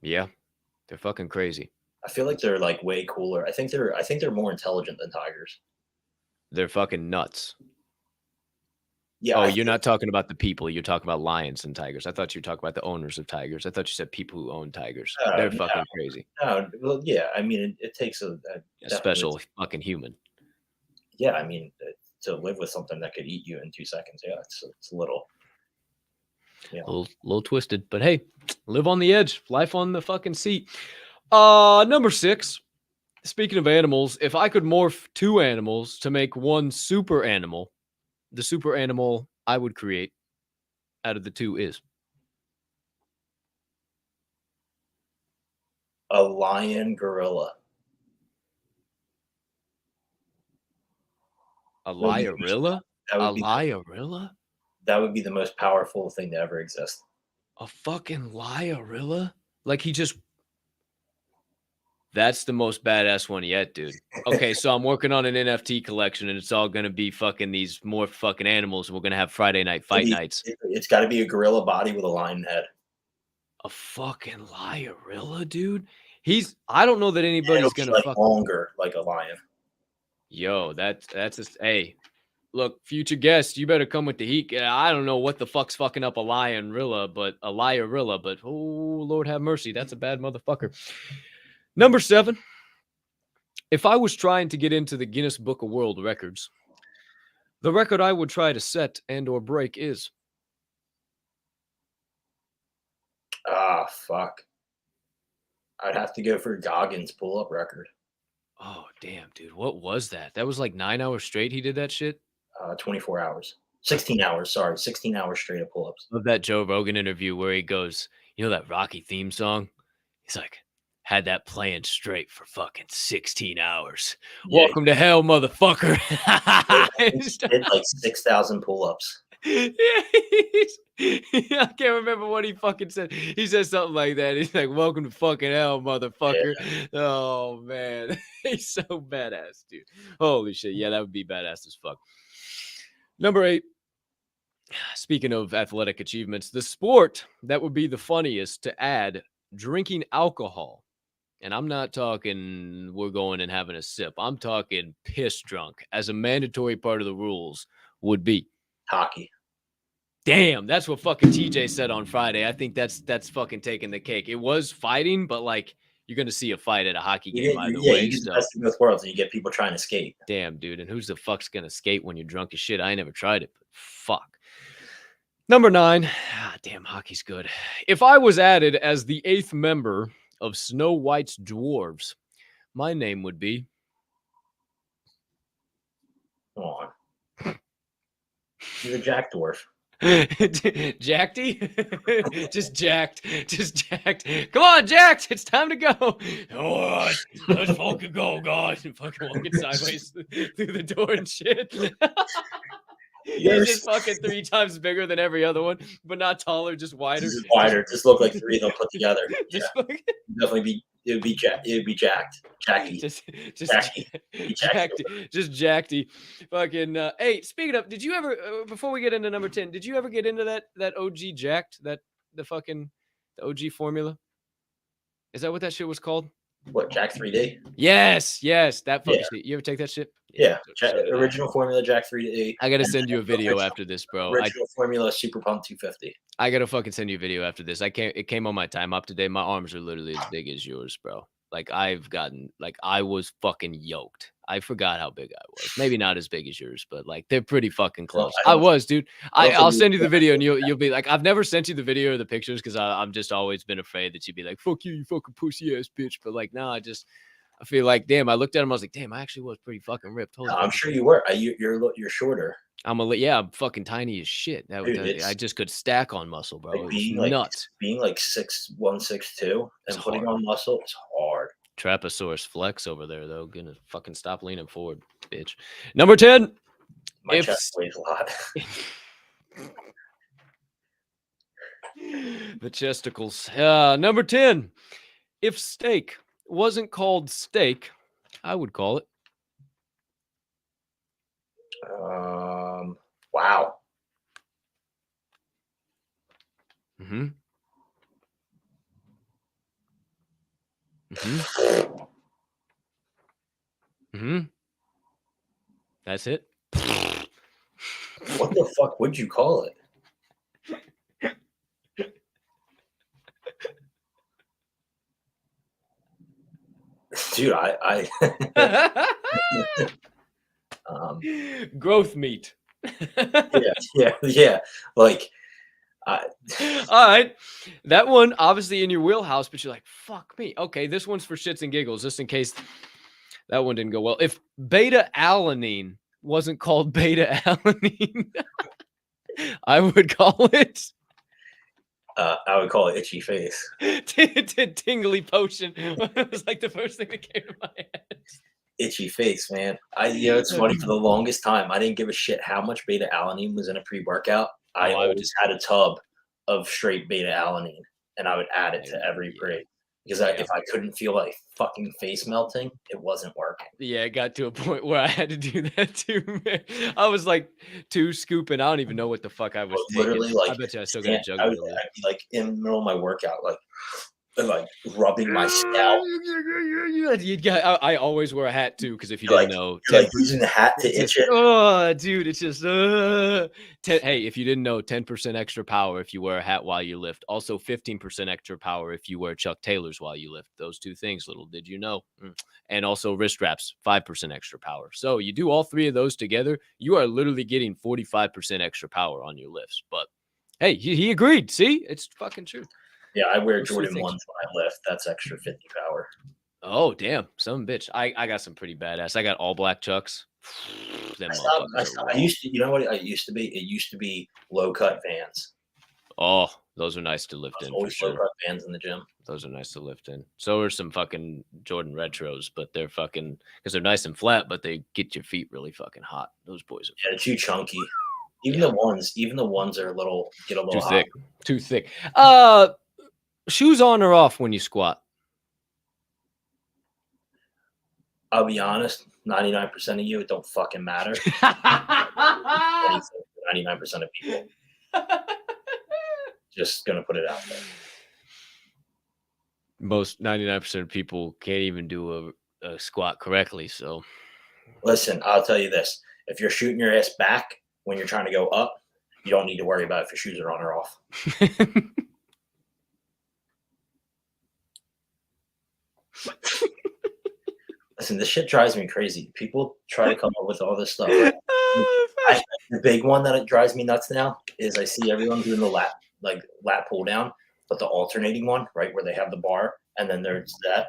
S1: Yeah, they're fucking crazy.
S4: I feel like they're like way cooler. I think they're more intelligent than tigers.
S1: They're fucking nuts.
S4: Yeah.
S1: Oh, you're not talking about the people. You're talking about lions and tigers. I thought you were talking about the owners of tigers. I thought you said people who own tigers. They're fucking crazy.
S4: No, well, yeah. I mean, it takes a
S1: special fucking human.
S4: Yeah, I mean, to live with something that could eat you in 2 seconds. Yeah, it's a little. Yeah.
S1: A little twisted, but hey, live on the edge, life on the fucking seat. Number 6. Speaking of animals, if I could morph 2 animals to make one super animal, the super animal I would create out of the 2 is
S4: a lion gorilla.
S1: A liarilla? A liarilla?
S4: That would be the most powerful thing to ever exist.
S1: A fucking liarilla? Like he just. That's the most badass one yet, dude. Okay, so I'm working on an NFT collection, and it's all gonna be fucking these more fucking animals, and we're gonna have Friday night fight nights.
S4: It's got to be a gorilla body with a lion head.
S1: A fucking liarilla, dude. I don't know that anybody's gonna
S4: like longer like a lion.
S1: Yo, that's just hey. Look, future guests, you better come with the heat. I don't know what the fuck's fucking up a liarilla, but oh Lord have mercy, that's a bad motherfucker. Number 7. If I was trying to get into the Guinness Book of World Records, the record I would try to set and or break is.
S4: Fuck. I'd have to go for Goggins pull-up record.
S1: Oh, damn, dude. What was that? That was like 9 hours straight he did that shit?
S4: 24 hours. 16 hours, sorry. 16 hours straight of pull-ups.
S1: Love that Joe Rogan interview where he goes, you know that Rocky theme song? He's like, had that playing straight for fucking 16 hours. Yeah. Welcome to hell, motherfucker.
S4: Did like 6,000 pull-ups.
S1: I can't remember what he fucking said. He said something like that. He's like, "Welcome to fucking hell, motherfucker." Oh man, he's so badass, dude. Holy shit, yeah, that would be badass as fuck. Number 8. Speaking of athletic achievements, the sport that would be the funniest to add drinking alcohol. And I'm not talking we're going and having a sip. I'm talking piss drunk as a mandatory part of the rules would be
S4: Hockey.
S1: damn. That's what fucking TJ said on Friday. I think that's fucking taking the cake. It was fighting, but like you're gonna see a fight at a hockey game either way.
S4: You get the
S1: So
S4: best of both worlds, and you get people trying to skate.
S1: damn, dude. And who's the fuck's gonna skate when you're drunk as shit? I ain't never tried it, but fuck. Number 9. Damn, hockey's good. If I was added as the 8th member of Snow White's dwarves, my name would be
S4: Come on. He's a jack dwarf.
S1: Jackty? Just jacked. Come on, jacked. It's time to go. All right, let's fucking go, guys. And fucking walking sideways through the door and shit. He's just fucking 3 times bigger than every other one, but not taller, just wider.
S4: Just wider. Just look like 3 of them put together.
S1: Just fucking,
S4: It would be jacked. Jackie.
S1: just
S4: Jackie.
S1: jackty. Just jackty. Fucking. Hey, speaking of, did you ever? Before we get into number 10, did you ever get into that OG jacked? The OG formula? Is that what that shit was called?
S4: What, Jack 3D?
S1: Yes. That fucking shit. You ever take that shit?
S4: Yeah. Original formula Jack 3D.
S1: I gotta send you a video after this, bro.
S4: Original formula Super Pump 250.
S1: I gotta fucking send you a video after this. It came on my time up today. My arms are literally as big as yours, bro. Like I was fucking yoked. I forgot how big I was. Maybe not as big as yours, but like they're pretty fucking close. I was, dude. I'll send you the video and you'll be like, I've never sent you the video or the pictures because I've just always been afraid that you'd be like, fuck you, you fucking pussy ass bitch. But like, no, I feel like, damn, I looked at him, I was like, damn, I actually was pretty fucking ripped. Holy
S4: I'm sure you were. You're shorter.
S1: I'm fucking tiny as shit. Dude, I just could stack on muscle, bro.
S4: Like
S1: it was nuts.
S4: Being like 6'1", 6'2", and putting on muscle is hard.
S1: Trapezosaurus flex over there, though. Gonna fucking stop leaning forward, bitch. Number 10.
S4: My chest weighs a lot.
S1: The chesticles. Number 10. If steak wasn't called steak, I would call it.
S4: Wow.
S1: Mm-hmm. That's it.
S4: What the fuck would you call it? Dude,
S1: growth meat.
S4: yeah. Like,
S1: all right, that one obviously in your wheelhouse, but you're like, fuck me. Okay, this one's for shits and giggles, just in case that one didn't go well. If beta alanine wasn't called beta alanine, I would call it.
S4: I would call it itchy face.
S1: Tingly potion. It was like the first thing that came to my head.
S4: Itchy face, man. It's funny. For the longest time, I didn't give a shit how much beta alanine was in a pre-workout. I always had a tub of straight beta alanine, and I would add it to every pre. Because if I couldn't feel like fucking face melting, it wasn't working.
S1: Yeah, it got to a point where I had to do that too, man. I was like 2 scooping. I don't even know what the fuck I was
S4: literally
S1: taking.
S4: like.
S1: I bet you I still got a jug. I'd
S4: be like in the middle of my workout, like rubbing my scalp.
S1: I always wear a hat too, because if you
S4: didn't
S1: know,
S4: like using the hat to itch it.
S1: Oh, dude, it's just hey, if you didn't know, 10% extra power if you wear a hat while you lift. Also, 15% extra power if you wear Chuck Taylors while you lift. Those 2 things, little did you know. And also wrist wraps, 5% extra power. So you do all 3 of those together, you are literally getting 45% extra power on your lifts. But hey, he agreed. See, it's fucking true.
S4: Yeah, I wear Jordan 1s when I lift. That's extra 50 power.
S1: Oh, damn. Some bitch. I got some pretty badass. I got all black Chucks.
S4: I used to, you know what it used to be? It used to be low cut Vans.
S1: Oh, those are nice to lift in.
S4: Always
S1: for sure.
S4: Low cut Vans in the gym.
S1: Those are nice to lift in. So are some fucking Jordan Retros, but they're fucking, because they're nice and flat, but they get your feet really fucking hot. Those boys are.
S4: Yeah, too chunky. Even the ones are get a little hot.
S1: Too thick. Shoes on or off when you squat?
S4: I'll be honest, 99% of you, it don't fucking matter. 99% of people. Just gonna put it out there.
S1: Most 99% of people can't even do a squat correctly. So
S4: listen, I'll tell you this: if you're shooting your ass back when you're trying to go up, you don't need to worry about if your shoes are on or off. Listen, this shit drives me crazy. People try to come up with all this stuff. Right? The big one that it drives me nuts now is I see everyone doing the lat pull down, but the alternating one, right, where they have the bar and then there's that.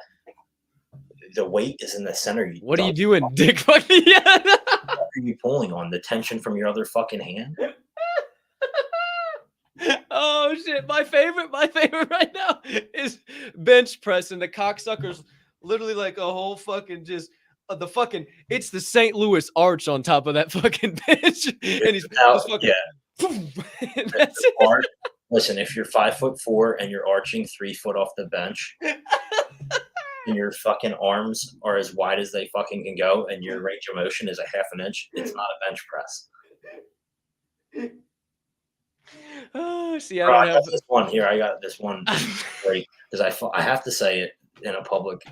S4: The weight is in the center.
S1: What are you doing, dick? Fucking yeah.
S4: What are you pulling on? The tension from your other fucking hand?
S1: Oh shit! My favorite right now is bench press, and the cocksuckers literally like a whole fucking just the fucking. It's the St. Louis Arch on top of that fucking bench, and he's fucking,
S4: yeah. That's it. Listen, if you're 5'4" and you're arching 3 foot off the bench, and your fucking arms are as wide as they fucking can go, and your range of motion is a half an inch, it's not a bench press.
S1: Oh, see, I don't have
S4: this one here. I got this one great because I have to say it in a public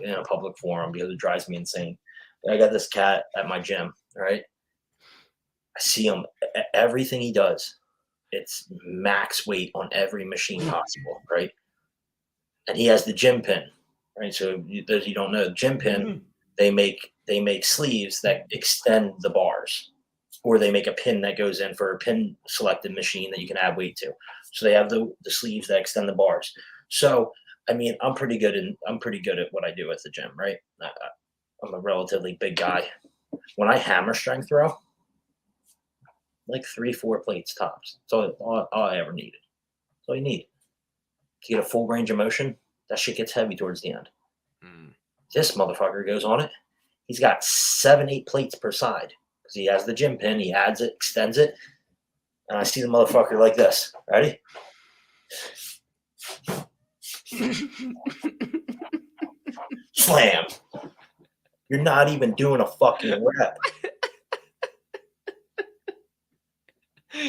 S4: forum because it drives me insane. I got this cat at my gym, right? I see him everything he does. It's max weight on every machine possible, right? And he has the gym pin, right? So those you don't know, the gym pin, they make sleeves that extend the bars. Or they make a pin that goes in for a pin selected machine that you can add weight to. So they have the sleeves that extend the bars. So I mean, I'm pretty good at what I do at the gym, right? I'm a relatively big guy. When I hammer strength throw, like 3-4 plates tops. That's all I ever needed. That's all you need to get a full range of motion. That shit gets heavy towards the end. This motherfucker goes on it. He's got 7-8 plates per side. Because he has the gym pin, he adds it, extends it, and I see the motherfucker like this. Ready? Slam. You're not even doing a fucking rep.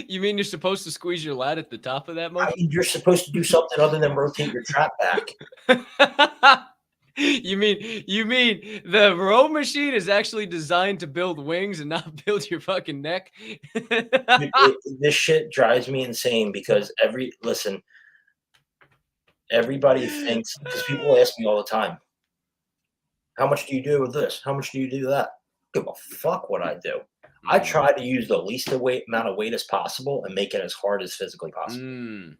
S1: You mean you're supposed to squeeze your lat at the top of that motion?
S4: I mean, you're supposed to do something other than rotate your trap back.
S1: You mean the row machine is actually designed to build wings and not build your fucking neck?
S4: This shit drives me insane because everybody thinks, because people ask me all the time, how much do you do with this? How much do you do that? Give a fuck what I do. I try to use the least amount of weight as possible and make it as hard as physically possible.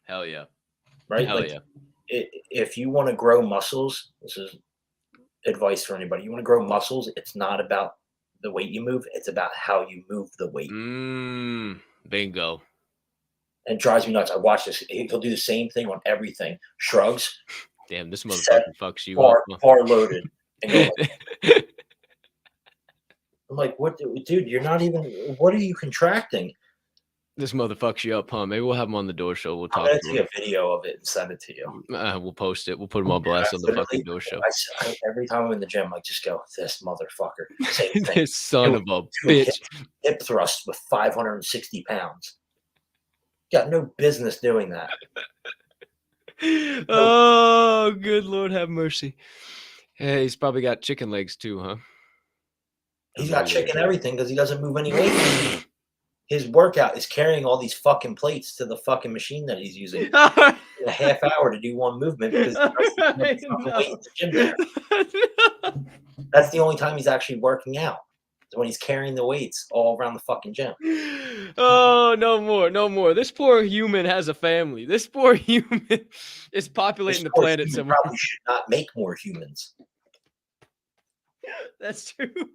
S1: Hell yeah.
S4: Right?
S1: Hell yeah.
S4: If you want to grow muscles, this is advice for anybody. You want to grow muscles, it's not about the weight you move, it's about how you move the weight.
S1: Bingo.
S4: And it drives me nuts. I watch this. He'll do the same thing on everything. Shrugs.
S1: Damn, this motherfucker fucks you
S4: up. Bar loaded. And I'm like, what, dude? You're not even. What are you contracting?
S1: This motherfucks you up, huh? Maybe we'll have him on the door show. We'll talk.
S4: I'm gonna take a video of it and send it to you.
S1: We'll post it. We'll put him on blast on the fucking door show.
S4: Every time I'm in the gym, I just go, this motherfucker. Same thing.
S1: This son of a bitch.
S4: Hip thrust with 560 pounds. Got no business doing that.
S1: Oh, good Lord, have mercy. Hey, he's probably got chicken legs too, huh?
S4: He's got chicken everything because he doesn't move any weight. His workout is carrying all these fucking plates to the fucking machine that he's using in a half hour to do one movement because weight in the gym there. That's the only time he's actually working out. Is when he's carrying the weights all around the fucking gym.
S1: Oh, no more. This poor human has a family. This poor human is populating the planet somewhere.
S4: Probably should not make more humans.
S1: That's true.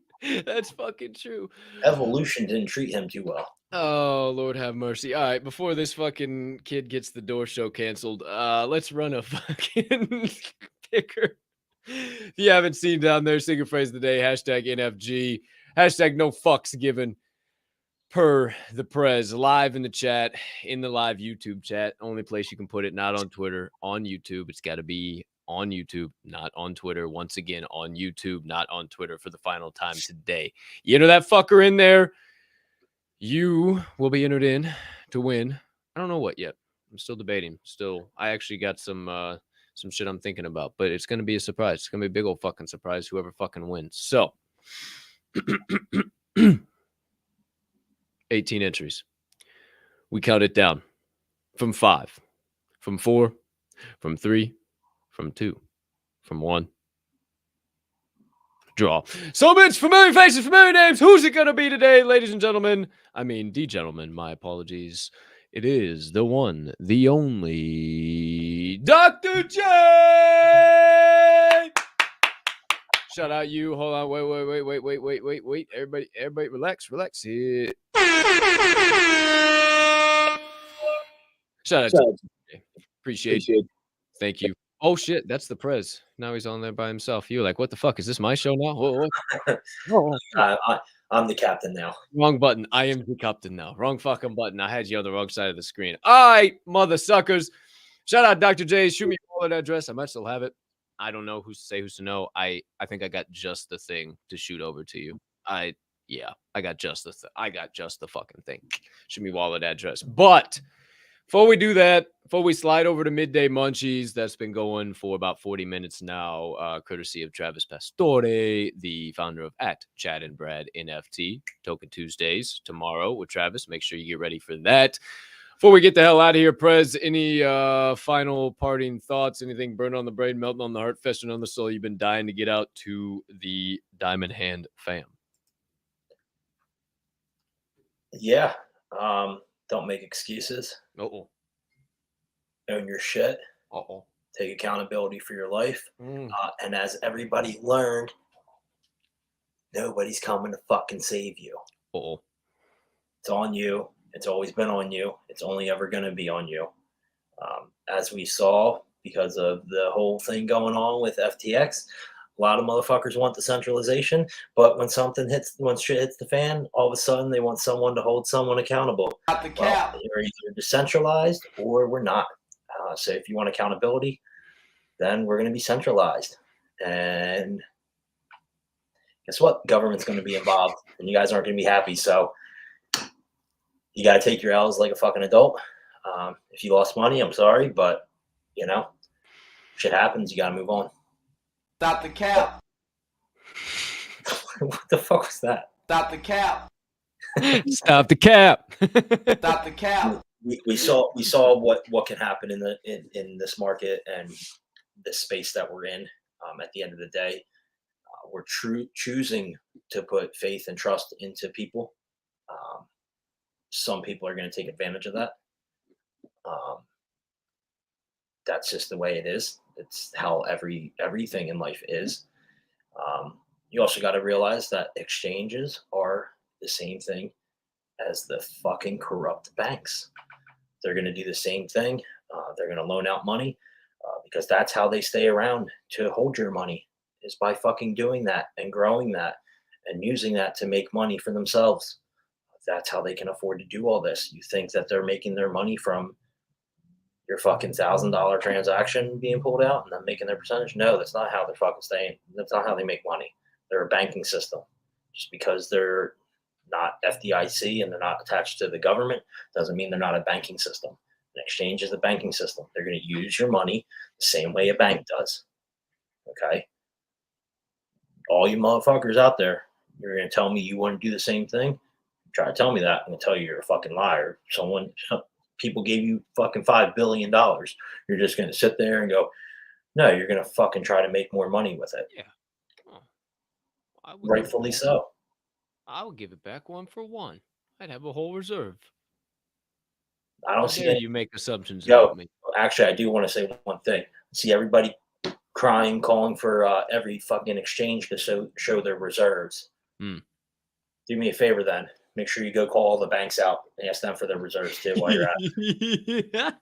S1: That's fucking true.
S4: Evolution didn't treat him too well.
S1: Oh, Lord have mercy. All right, before this fucking kid gets the door show canceled, let's run a fucking picker. If you haven't seen down there, sing a phrase of the day, hashtag NFG, hashtag no fucks given. per the Prez, live in the chat, in the live YouTube chat. Only place you can put it, not on Twitter, on YouTube. It's got to be on YouTube, not on Twitter. Once again, on YouTube, not on Twitter for the final time today. You enter that fucker in there, you will be entered in to win. I don't know what yet. I'm still debating. I actually got some shit I'm thinking about, but it's going to be a surprise. It's going to be a big old fucking surprise, whoever fucking wins. So, 18 entries. We count it down from 5, from 4, from 3, from 2, from 1. Draw. So much familiar faces, familiar names. Who's it going to be today, ladies and gentlemen? I mean, the gentlemen, my apologies. It is the one, the only Dr. J. Shout out you. Hold on. Wait. Everybody relax here. Shout out to you. Appreciate you. Thank you. Oh shit, that's the Prez. Now he's on there by himself. You're like, what the fuck? Is this my show now? What?
S4: I'm the captain now.
S1: Wrong button. I am the captain now. Wrong fucking button. I had you on the wrong side of the screen. All right, mother suckers. Shout out Dr. J. Shoot me your wallet address. I might still have it. I don't know who's to say, who's to know. I think I got just the thing to shoot over to you. I got just the fucking thing. Shoot me wallet address. But before we do that, before we slide over to Midday Munchies, that's been going for about 40 minutes now, courtesy of Travis Pastore, the founder of @Chad and Brad NFT, Token Tuesdays tomorrow with Travis. Make sure you get ready for that. Before we get the hell out of here, Prez, any final parting thoughts? Anything burning on the brain, melting on the heart, festering on the soul you've been dying to get out to the Diamond Hand fam?
S4: Yeah. Don't make excuses.
S1: Uh-oh.
S4: Own your shit.
S1: Uh-oh.
S4: Take accountability for your life. And as everybody learned, nobody's coming to fucking save you.
S1: Uh-oh.
S4: It's on you. It's always been on you. It's only ever going to be on you. As we saw, because of the whole thing going on with FTX, a lot of motherfuckers want the centralization, but when shit hits the fan, all of a sudden they want someone to hold someone accountable.
S5: Not the cap.
S4: We're either decentralized or we're not. So if you want accountability, then we're going to be centralized. And guess what? Government's going to be involved, and you guys aren't going to be happy. So you got to take your L's like a fucking adult. If you lost money, I'm sorry, but shit happens. You got to move on.
S5: Stop the cap.
S4: What the fuck was that?
S5: Stop the cap.
S1: Stop the cap.
S5: Stop the cap.
S4: We saw what can happen in this market and this space that we're in. At the end of the day, we're choosing to put faith and trust into people. Some people are going to take advantage of that. That's just the way it is. It's how everything in life is. You also got to realize that exchanges are the same thing as the fucking corrupt banks. They're going to do the same thing. They're going to loan out money because that's how they stay around to hold your money, is by fucking doing that and growing that and using that to make money for themselves. That's how they can afford to do all this. You think that they're making their money from your fucking $1,000 transaction being pulled out and then making their percentage? No, that's not how they're fucking staying. That's not how they make money. They're a banking system. Just because they're not FDIC and they're not attached to the government doesn't mean they're not a banking system. An exchange is a banking system. They're going to use your money the same way a bank does. Okay? All you motherfuckers out there, you're going to tell me you want to do the same thing? Try to tell me that. I'm going to tell you you're a fucking liar. People gave you fucking $5 billion. You're just going to sit there and go, no, you're going to fucking try to make more money with it.
S1: Yeah.
S4: Rightfully so.
S1: I would give it back 1 for 1. I'd have a whole reserve.
S4: I don't see
S1: you make assumptions about me.
S4: Actually, I do want to say one thing. See everybody crying, calling for every fucking exchange to show their reserves. Do me a favor then. Make sure you go call all the banks out and ask them for their reserves too while you're at it.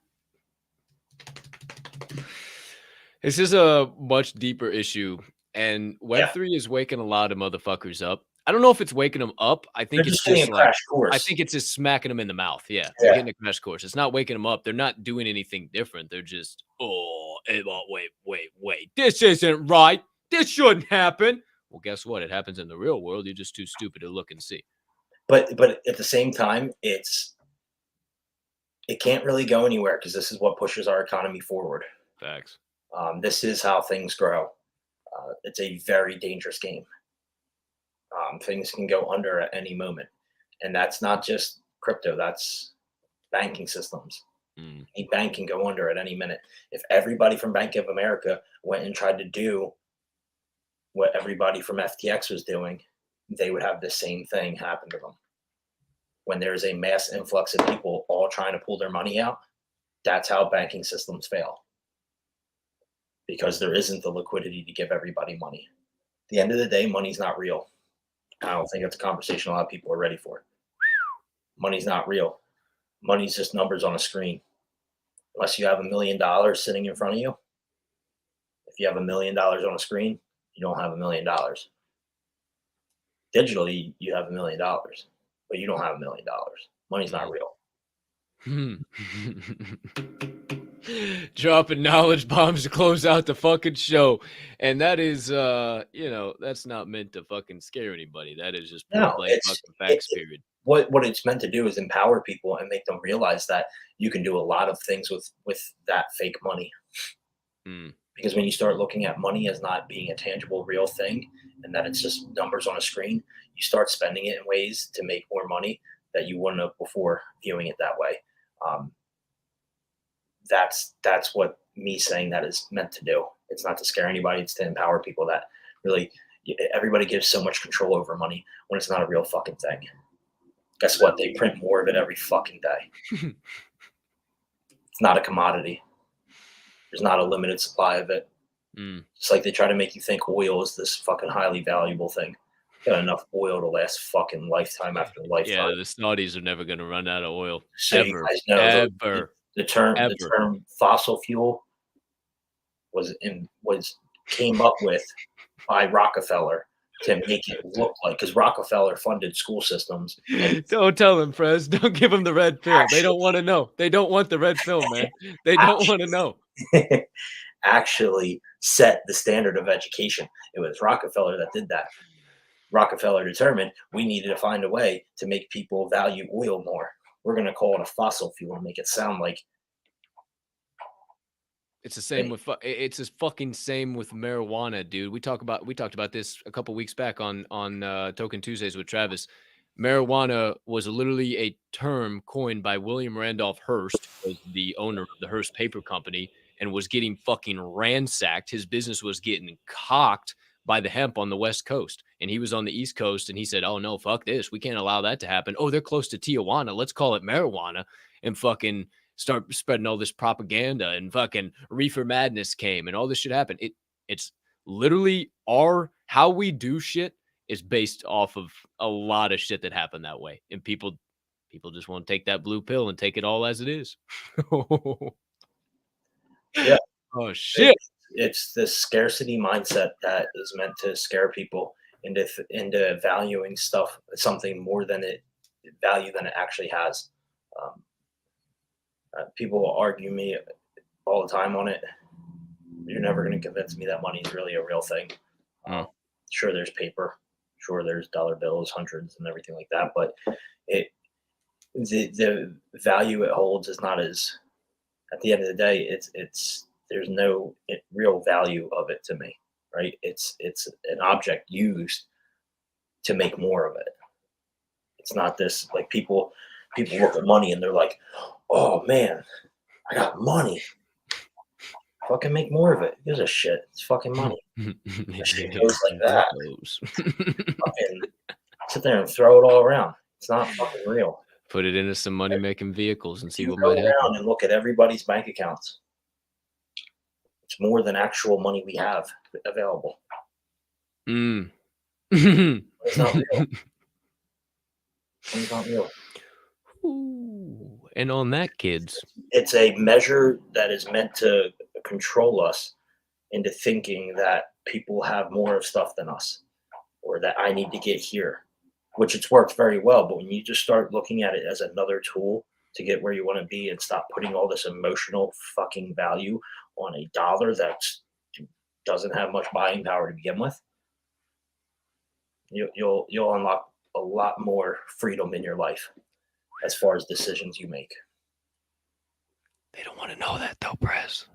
S1: This is a much deeper issue, and Web3 is waking a lot of motherfuckers up. I don't know if it's waking them up. I
S4: They're
S1: think it's
S4: just getting
S1: just
S4: a
S1: like
S4: crash course.
S1: I think it's just smacking them in the mouth. Yeah, they're getting a crash course. It's not waking them up. They're not doing anything different. They're just, wait. This isn't right. This shouldn't happen. Well, guess what? It happens in the real world. You're just too stupid to look and see.
S4: But at the same time, it can't really go anywhere because this is what pushes our economy forward.
S1: Facts.
S4: This is how things grow. It's a very dangerous game. Things can go under at any moment. And that's not just crypto, that's banking systems. A bank can go under at any minute. If everybody from Bank of America went and tried to do what everybody from FTX was doing, they would have the same thing happen to them. When there's a mass influx of people all trying to pull their money out, that's how banking systems fail. Because there isn't the liquidity to give everybody money. At the end of the day, money's not real. I don't think it's a conversation a lot of people are ready for. Money's not real. Money's just numbers on a screen. Unless you have $1 million sitting in front of you. If you have $1 million on a screen, you don't have $1 million. Digitally, you have $1 million, but you don't have $1 million. Money's not real.
S1: Dropping knowledge bombs to close out the fucking show. And that is that's not meant to fucking scare anybody. That is just fucking facts, period.
S4: What it's meant to do is empower people and make them realize that you can do a lot of things with that fake money. Because when you start looking at money as not being a tangible, real thing, and that it's just numbers on a screen, you start spending it in ways to make more money that you wouldn't have before viewing it that way. That's what me saying that is meant to do. It's not to scare anybody. It's to empower people that really, everybody gives so much control over money when it's not a real fucking thing. Guess what? They print more of it every fucking day. It's not a commodity. There's not a limited supply of it. It's like they try to make you think oil is this fucking highly valuable thing. Got enough oil to last fucking lifetime after lifetime.
S1: Yeah, the Saudis are never going to run out of oil.
S4: So
S1: ever.
S4: You guys know the term fossil fuel came up with by Rockefeller to make it look like, because Rockefeller funded school systems.
S1: Don't tell them, Prez. Don't give them the red pill. They don't want to know. They don't want the red pill, man. They don't want to know.
S4: Actually set the standard of education. It was Rockefeller that did that. Rockefeller determined we needed to find a way to make people value oil more. We're going to call it a fossil fuel and make it sound like
S1: it's the same with it's the fucking same with marijuana, dude. We talked about this a couple weeks back on Token Tuesdays with Travis. Marijuana was literally a term coined by William Randolph Hearst, who was the owner of the Hearst Paper Company, and was getting fucking ransacked. His business was getting cocked by the hemp on the West Coast. And he was on the East Coast, and he said, oh, no, fuck this. We can't allow that to happen. Oh, they're close to Tijuana. Let's call it marijuana, and fucking start spreading all this propaganda, and fucking reefer madness came, and all this shit happened. It's literally how we do shit is based off of a lot of shit that happened that way. And people just want to take that blue pill and take it all as it is.
S4: Yeah.
S1: Oh, shit.
S4: It's this scarcity mindset that is meant to scare people into valuing something more than value than it actually has. People will argue me all the time on it. You're never going to convince me that money is really a real thing. Sure, there's paper. Sure, there's dollar bills, hundreds, and everything like that. But the value it holds is not as. At the end of the day, there's no real value of it to me, right? It's an object used to make more of it. It's not this, like, people look at money and they're like, oh man, I got money. Fucking make more of it. Who gives a shit? It's fucking money. That shit goes like that. Fucking sit there and throw it all around. It's not fucking real.
S1: Put it into some money-making vehicles and see what
S4: might
S1: might happen.
S4: Around and look at everybody's bank accounts. It's more than actual money we have available. It's not real. It's not real.
S1: Ooh. And on that, kids,
S4: it's a measure that is meant to control us into thinking that people have more of stuff than us. or that I need to get here, which it's worked very well. But when you just start looking at it as another tool to get where you want to be and stop putting all this emotional fucking value on a dollar that doesn't have much buying power to begin with, you'll unlock a lot more freedom in your life as far as decisions you make.
S1: They don't want to know that though, Prez.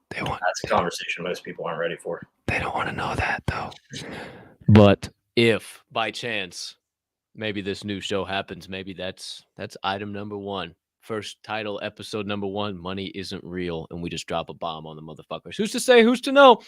S4: That's a conversation most people aren't ready for.
S1: They don't want to know that though. But if by chance maybe this new show happens, maybe that's item number 1. First title, episode number 1, money isn't real, and we just drop a bomb on the motherfuckers. Who's to say? Who's to know?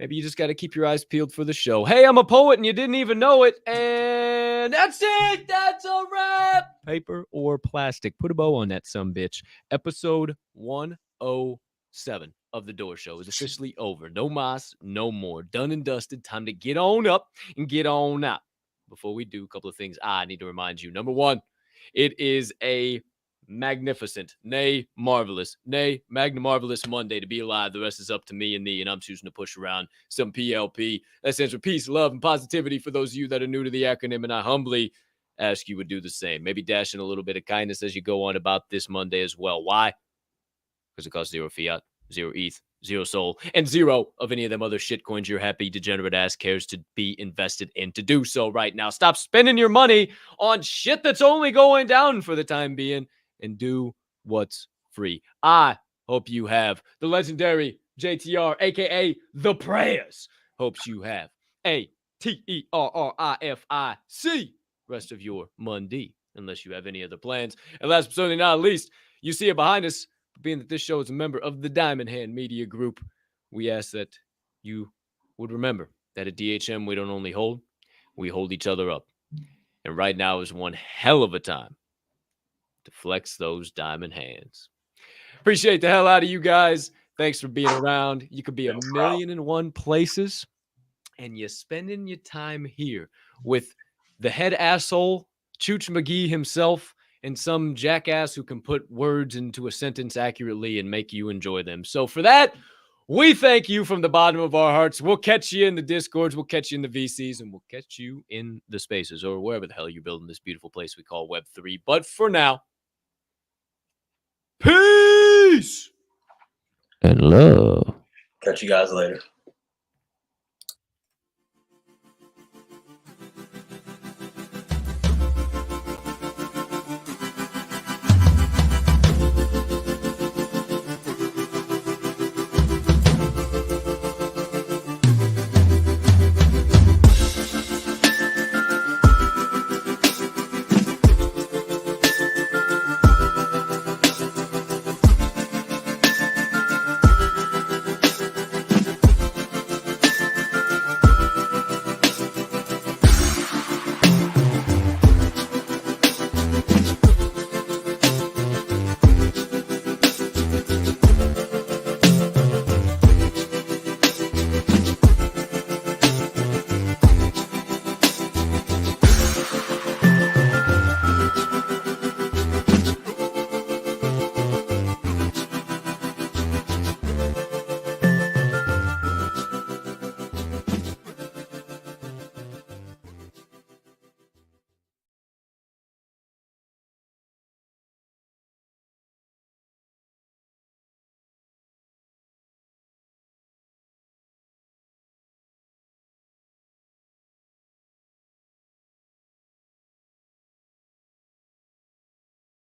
S1: Maybe you just got to keep your eyes peeled for the show. Hey, I'm a poet and you didn't even know it. And that's it. That's a wrap. Paper or plastic. Put a bow on that sumbitch. Episode 107 of The Door Show is officially over. No mas, no more. Done and dusted. Time to get on up and get on out. Before we do, a couple of things I need to remind you. Number 1, it is a magnificent, nay, marvelous, nay, magna marvelous Monday to be alive. The rest is up to me and thee, and I'm choosing to push around some PLP. That stands for peace, love, and positivity for those of you that are new to the acronym, and I humbly ask you would do the same. Maybe dash in a little bit of kindness as you go on about this Monday as well. Why? Because it costs 0 fiat, 0 ETH, 0 soul, and 0 of any of them other shit coins your happy degenerate ass cares to be invested in. To do so right now, stop spending your money on shit that's only going down for the time being, and do what's free. I hope you have the legendary JTR, aka the Prez, hopes you have a TERRIFIC rest of your Monday, unless you have any other plans. And last but certainly not least, you see it behind us, being that this show is a member of the Diamond Hand Media Group, we ask that you would remember that at DHM, we don't only hold, we hold each other up. And right now is one hell of a time to flex those diamond hands. Appreciate the hell out of you guys. Thanks for being around. You could be 1,000,001 places, and you're spending your time here with the head asshole, Chooch McGee himself, and some jackass who can put words into a sentence accurately and make you enjoy them. So for that, we thank you from the bottom of our hearts. We'll catch you in the Discords, we'll catch you in the VCs, and we'll catch you in the spaces or wherever the hell you're building this beautiful place we call Web3. But for now, peace
S2: And love.
S4: Catch you guys later.